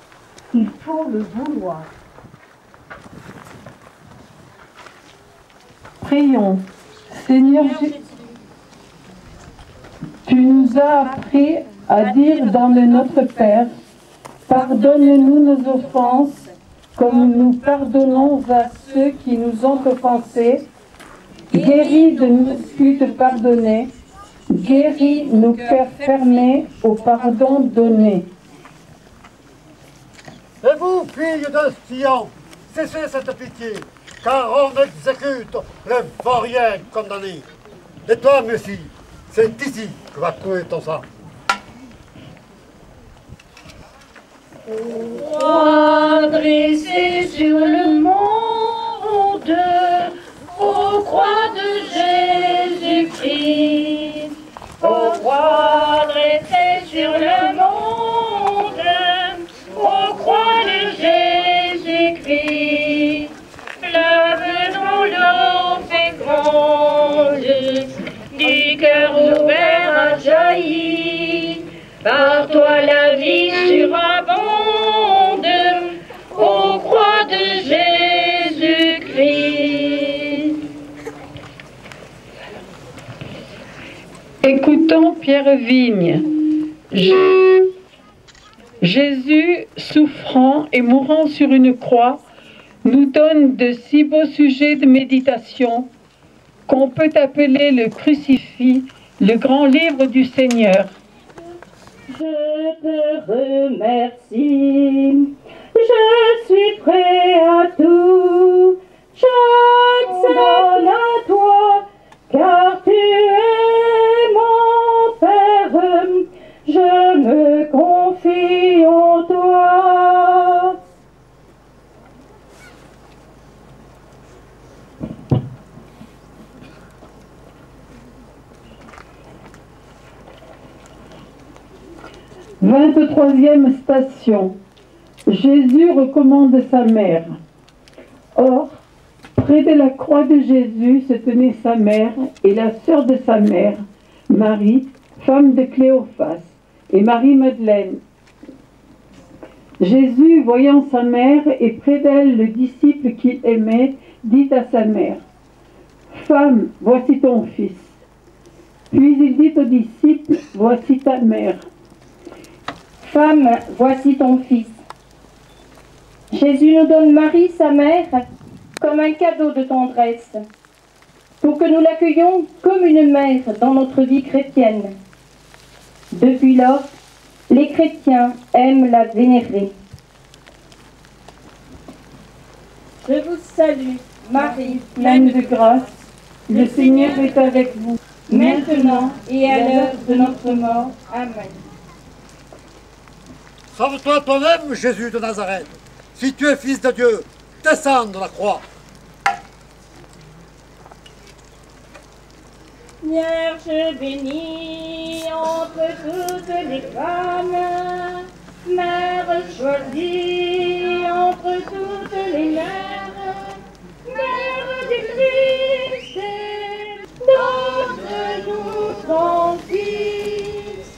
Il faut le vouloir. Prions. Seigneur, tu nous as appris à dire dans le Notre Père: pardonne-nous nos offenses, comme nous pardonnons à ceux qui nous ont offensés. Guéris de nous plus de pardonner. Guéris nos cœurs fermés au pardon donné. Et vous, filles de Sion, cessez cette pitié, car on exécute les vauriens condamnés. Et toi, Messie, c'est ici que va couler ton sang. Roi dressé sur le monde, aux croix de Jésus-Christ, ô roi dressé sur le monde, aux croix de Jésus-Christ, fleuve dont l'eau féconde, du cœur ouvert a jailli, par toi la vie surabonde, aux croix de Jésus-Christ. Écoutons Pierre Vigne. Jésus, souffrant et mourant sur une croix, nous donne de si beaux sujets de méditation qu'on peut appeler le crucifix le grand livre du Seigneur. Je te remercie, je suis prêt à tout, j'accède à toi, car tu es mon Père, je me confie en toi. Vingt-troisième station. Jésus recommande sa mère. Or, près de la croix de Jésus se tenait sa mère et la sœur de sa mère, Marie, femme de Cléophas, et Marie-Madeleine. Jésus, voyant sa mère et près d'elle le disciple qu'il aimait, dit à sa mère: Femme, voici ton fils. Puis il dit au disciple: Voici ta mère. Femme, voici ton fils. Jésus nous donne Marie, sa mère, comme un cadeau de tendresse, pour que nous l'accueillions comme une mère dans notre vie chrétienne. Depuis lors, les chrétiens aiment la vénérer. Je vous salue, Marie, pleine de grâce, le Seigneur est avec vous, maintenant et à l'heure de notre mort. Amen. Sauve-toi toi-même, Jésus de Nazareth. Si tu es fils de Dieu, descends de la croix. Vierge bénie entre toutes les femmes, Mère choisie entre toutes les mères, Mère du Christ, donne-nous ton Fils.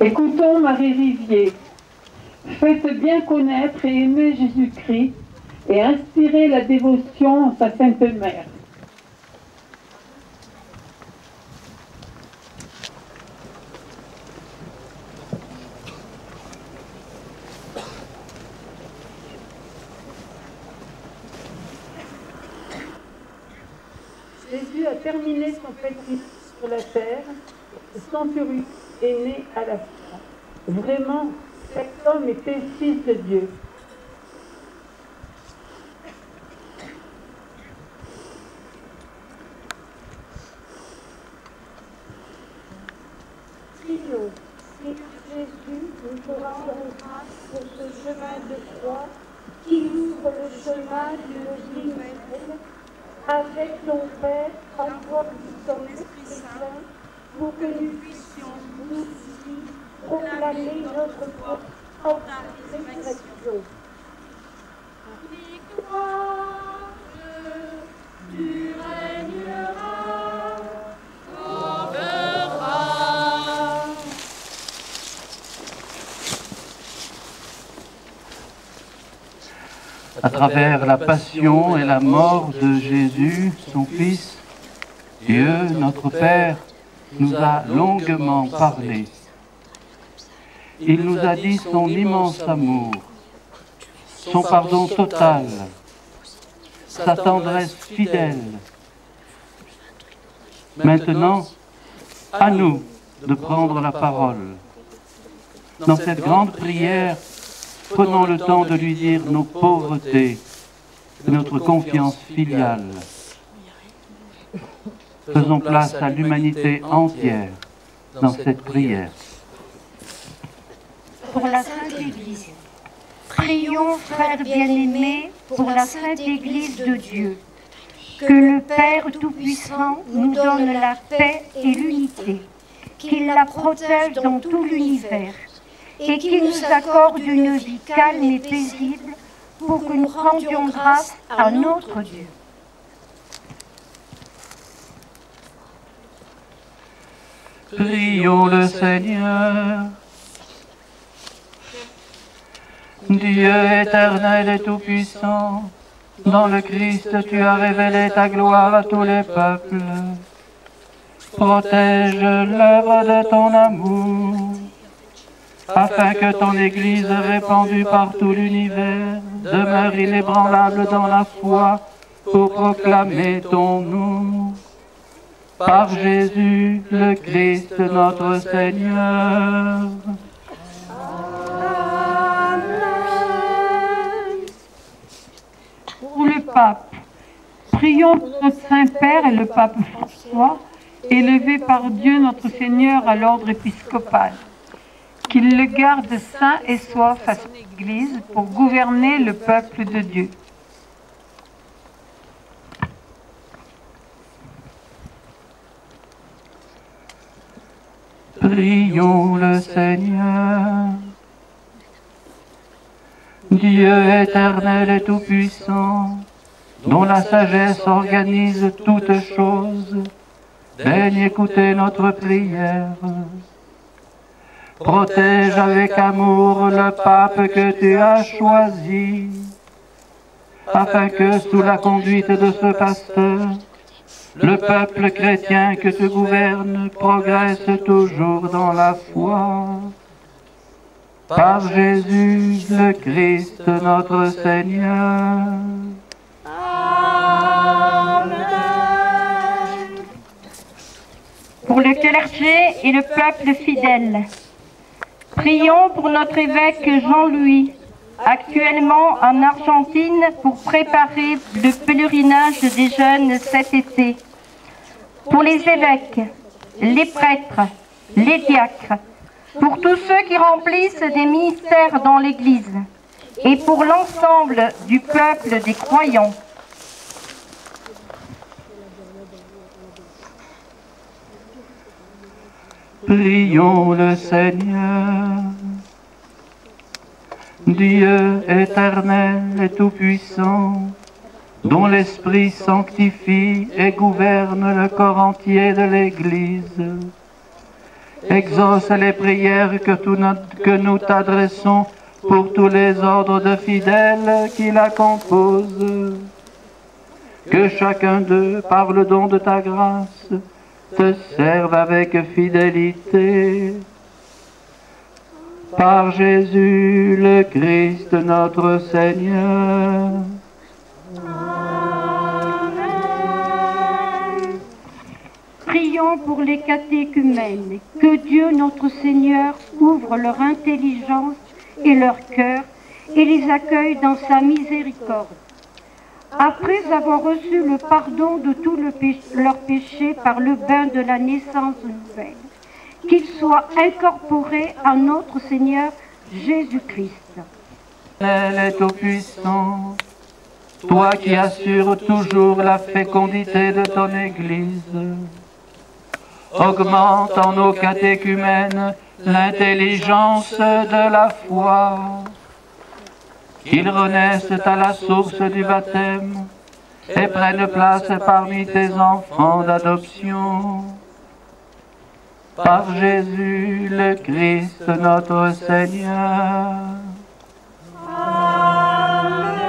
Écoutons Marie Rivier. Faites bien connaître et aimer Jésus-Christ et inspirez la dévotion à sa Sainte Mère. Jésus a terminé son pèlerinage sur la terre et centurion est né à la fin. Vraiment, cet homme était fils de Dieu. Prions, Seigneur Jésus, nous te rendons grâce pour ce chemin de croix qui ouvre le chemin d'une vie nouvelle. Avec ton Père, envoie ton Esprit Saint pour que nous puissions, nous aussi, proclamer notre foi en ta résurrection. Victoire, tu régneras, sauveras. À travers la passion et la mort de Jésus, son Fils, Dieu, notre Père, nous a longuement parlé. Il nous a dit son immense amour, son pardon total, sa tendresse fidèle. Maintenant, à nous de prendre la parole. Dans cette grande prière, prenons le temps de lui dire nos pauvretés, notre confiance filiale. Faisons place à l'humanité entière dans cette prière. Pour la Sainte Église. Prions, frères bien-aimés, pour la Sainte Église de Dieu. Que le Père Tout-Puissant nous donne la paix et l'unité, qu'il la protège dans tout l'univers, et qu'il nous accorde une vie calme et paisible pour que nous rendions grâce à notre Dieu. Prions le Seigneur. Dieu éternel et tout-puissant, dans le Christ tu as révélé ta gloire à tous les peuples. Protège l'œuvre de ton amour, afin que ton Église répandue par tout l'univers demeure inébranlable dans la foi pour proclamer ton nom. Par Jésus, le Christ, notre Seigneur. Pour le pape, prions pour notre Saint-Père et le pape François, élevé par Dieu notre Seigneur à l'ordre épiscopal. Qu'il le garde saint et sauf à son Église pour gouverner le peuple de Dieu. Prions le Seigneur. Dieu éternel et tout-puissant, dont la sagesse organise toutes choses, daigne écouter notre prière. Protège avec amour le pape que tu as choisi, afin que sous la conduite de ce pasteur, le peuple chrétien que tu gouvernes progresse toujours dans la foi. Par Jésus le Christ notre Seigneur. Amen. Pour le clergé et le peuple fidèle, prions pour notre évêque Jean-Louis, actuellement en Argentine pour préparer le pèlerinage des jeunes cet été. Pour les évêques, les prêtres, les diacres, pour tous ceux qui remplissent des ministères dans l'Église et pour l'ensemble du peuple des croyants. Prions le Seigneur. Dieu éternel et tout-puissant, dont l'Esprit sanctifie et gouverne le corps entier de l'Église, exauce les prières que nous t'adressons pour tous les ordres de fidèles qui la composent. Que chacun d'eux, par le don de ta grâce, te serve avec fidélité. Par Jésus le Christ notre Seigneur. Prions pour les catéchumènes, que Dieu notre Seigneur ouvre leur intelligence et leur cœur et les accueille dans sa miséricorde. Après avoir reçu le pardon de tous leurs péchés par le bain de la naissance nouvelle, qu'ils soient incorporés à notre Seigneur Jésus-Christ. Elle est tout-puissant, toi qui assures toujours la fécondité de ton Église. Augmente en nos catéchumènes l'intelligence de la foi, qu'ils renaissent à la source du baptême et prennent place parmi tes enfants d'adoption. Par Jésus le Christ notre Seigneur. Amen.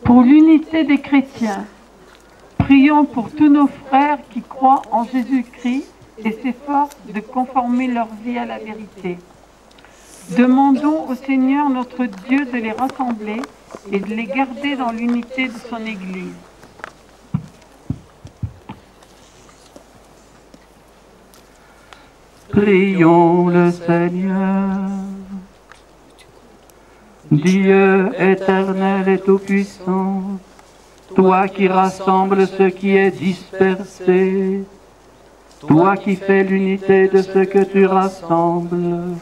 Pour l'unité des chrétiens, prions pour tous nos frères qui croient en Jésus-Christ et s'efforcent de conformer leur vie à la vérité. Demandons au Seigneur notre Dieu de les rassembler et de les garder dans l'unité de son Église. Prions le Seigneur. Dieu éternel et tout-puissant, toi qui rassembles ce qui est dispersé, toi qui fais l'unité de ce que tu rassembles,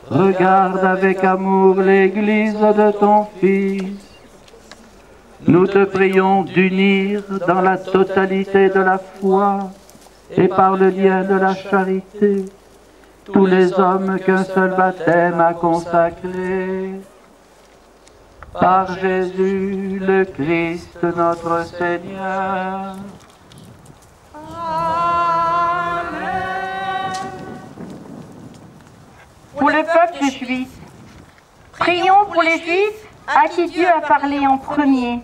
regarde avec amour l'Église de ton Fils. Nous te prions d'unir dans la totalité de la foi et par le lien de la charité tous les hommes qu'un seul baptême a consacrés. Par Jésus le Christ notre Seigneur. Pour le peuple juif, prions pour les Juifs à qui Dieu a parlé en premier,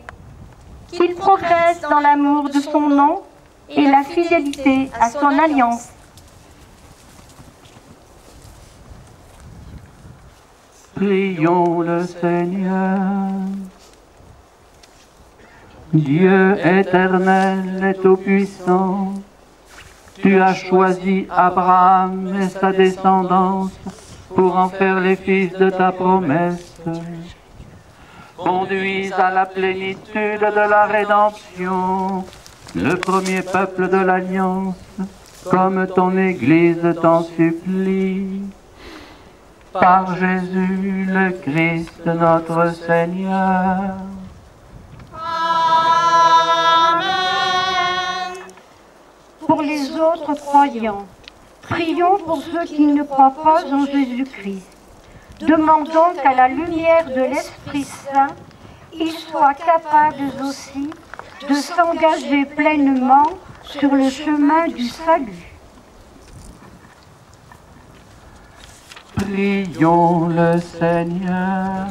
qu'ils progressent dans l'amour de son nom et la fidélité à son alliance. Prions le Seigneur. Dieu éternel et tout-puissant, tu as choisi Abraham et sa descendance pour en faire les fils de ta promesse. Conduis à la plénitude de la rédemption le premier peuple de l'Alliance, comme ton Église t'en supplie. Par Jésus le Christ notre Seigneur. Pour les autres croyants, prions pour ceux qui ne croient pas en Jésus-Christ. Demandons qu'à la lumière de l'Esprit Saint, ils soient capables aussi de s'engager pleinement sur le chemin du salut. Prions le Seigneur.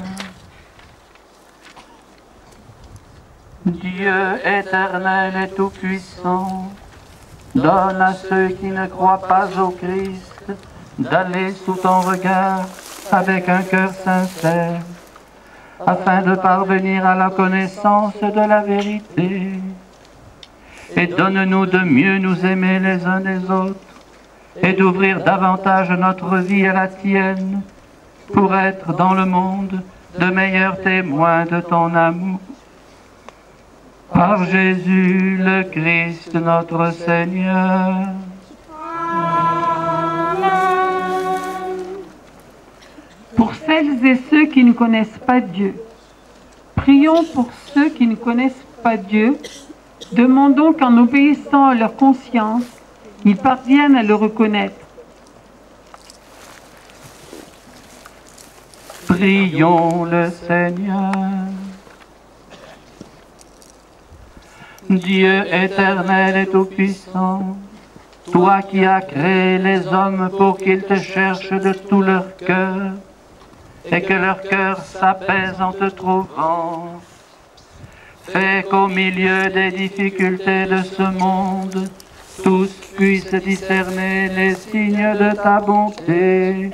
Dieu éternel et tout-puissant, donne à ceux qui ne croient pas au Christ d'aller sous ton regard avec un cœur sincère, afin de parvenir à la connaissance de la vérité. Et donne-nous de mieux nous aimer les uns les autres, et d'ouvrir davantage notre vie à la tienne, pour être dans le monde de meilleurs témoins de ton amour. Par Jésus le Christ notre Seigneur. Pour celles et ceux qui ne connaissent pas Dieu, prions pour ceux qui ne connaissent pas Dieu. Demandons qu'en obéissant à leur conscience, ils parviennent à le reconnaître. Prions le Seigneur. Dieu éternel et tout-puissant, toi qui as créé les hommes pour qu'ils te cherchent de tout leur cœur, et que leur cœur s'apaise en te trouvant, fais qu'au milieu des difficultés de ce monde, tous puissent discerner les signes de ta bonté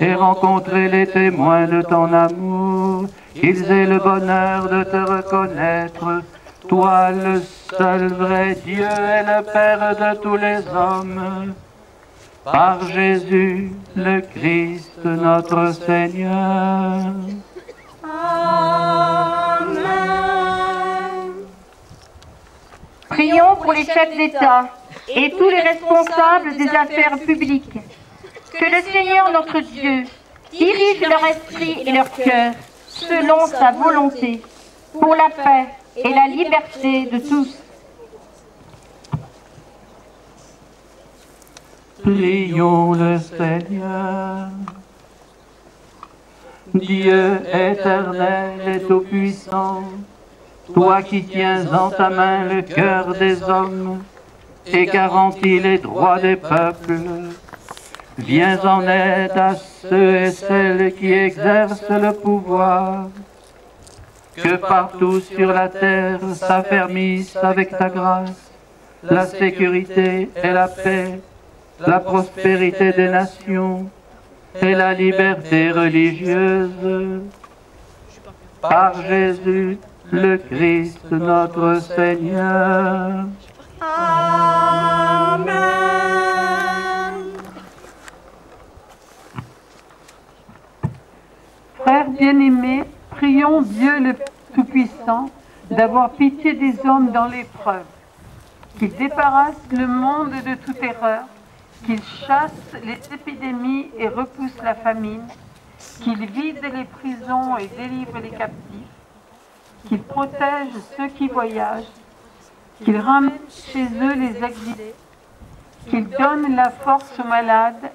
et rencontrer les témoins de ton amour, qu'ils aient le bonheur de te reconnaître, toi le seul vrai Dieu et le Père de tous les hommes, par Jésus le Christ notre Seigneur. Amen. Prions pour les chefs d'État et tous les responsables des affaires publiques. Que le Seigneur notre Dieu dirige leur esprit et leur cœur selon sa volonté, pour la paix et la liberté de tous. Prions le Seigneur. Dieu éternel et tout-puissant, toi qui tiens en ta main le cœur des hommes et garantis les droits des peuples, viens en aide à ceux et celles qui exercent le pouvoir. Que partout sur la terre s'affermisse avec ta grâce la sécurité et la paix, la prospérité des nations et la liberté religieuse. Par Jésus le Christ notre Seigneur. Amen. Frères bien-aimés, prions Dieu le Tout-Puissant d'avoir pitié des hommes dans l'épreuve, qu'il débarrasse le monde de toute erreur, qu'il chasse les épidémies et repousse la famine, qu'il vide les prisons et délivre les captifs, qu'il protège ceux qui voyagent, qu'il ramène chez eux les exilés, qu'il donne la force aux malades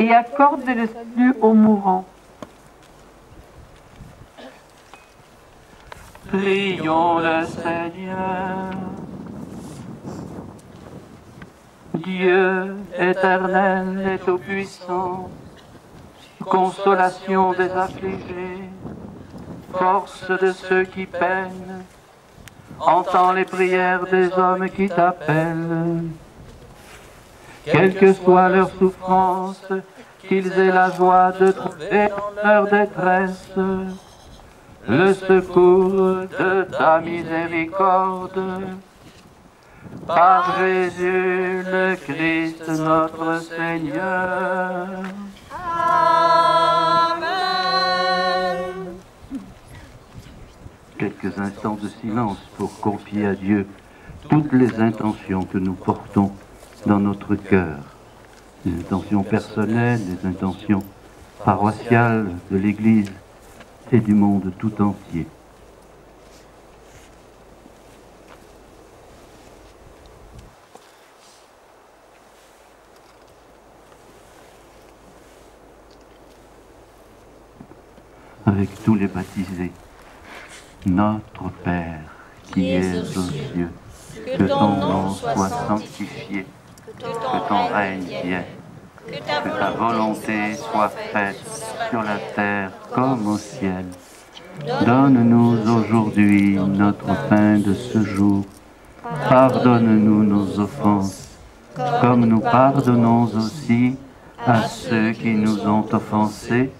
et accorde le salut aux mourants. Prions le Seigneur. Dieu éternel et tout-puissant, consolation des affligés, force de ceux qui peinent, entends les prières des hommes qui t'appellent. Quelle que soit leur souffrance, qu'ils aient la joie de trouver en leur détresse le secours de ta miséricorde. Par Jésus le Christ notre Seigneur. Amen. Quelques instants de silence pour confier à Dieu toutes les intentions que nous portons dans notre cœur. Les intentions personnelles, les intentions paroissiales de l'Église et du monde tout entier. Avec tous les baptisés, notre Père qui es aux cieux, que ton nom soit sanctifié, que ton règne vienne, que ta volonté soit faite sur la terre comme au ciel. Donne-nous aujourd'hui notre pain de ce jour. Pardonne-nous nos offenses, comme nous pardonnons aussi à ceux qui nous ont offensés.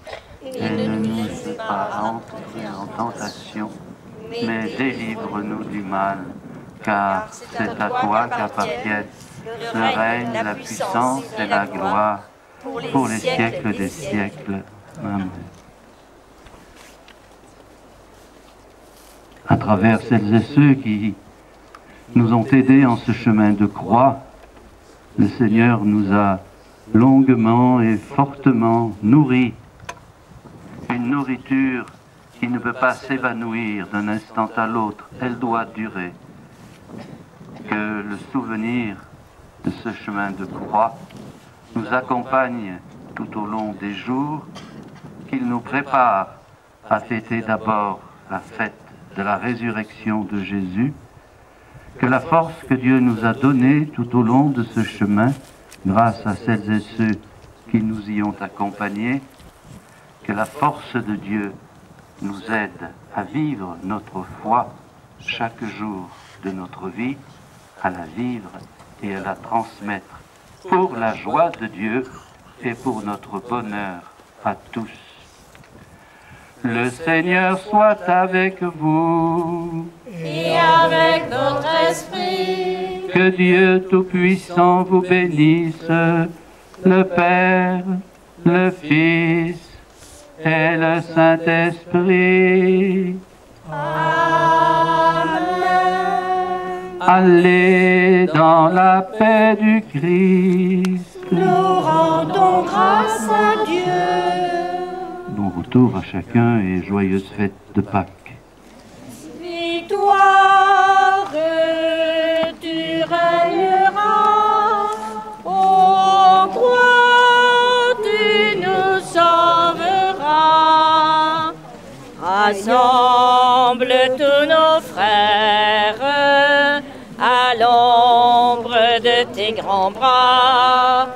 Et ne nous laisse pas entrer en tentation, mais délivre-nous du mal, car c'est à toi qu'appartiennent le règne, la puissance et la gloire, pour les siècles des siècles. Amen. À travers celles et ceux qui nous ont aidés en ce chemin de croix, le Seigneur nous a longuement et fortement nourris. Une nourriture qui ne peut pas s'évanouir d'un instant à l'autre, elle doit durer. Que le souvenir de ce chemin de croix nous accompagne tout au long des jours, qu'il nous prépare à fêter d'abord la fête de la résurrection de Jésus, que la force que Dieu nous a donnée tout au long de ce chemin, grâce à celles et ceux qui nous y ont accompagnés, que la force de Dieu nous aide à vivre notre foi chaque jour de notre vie, à la vivre et à la transmettre pour la joie de Dieu et pour notre bonheur à tous. Le Seigneur soit avec vous. Et avec votre esprit. Que Dieu Tout-Puissant vous bénisse, le Père, le Fils et le Saint-Esprit. Amen. Allez dans la paix du Christ. Nous rendons grâce à Dieu. Bon retour à chacun et joyeuse fête de Pâques. Victoire, tu régneras. Ô croix, tu nous sauveras. Rassemble tous nos frères à l'ombre de tes grands bras.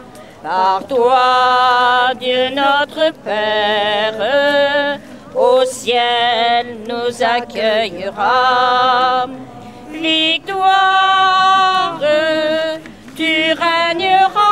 Par toi, Dieu notre Père, au ciel nous accueillera. Victoire, tu régneras.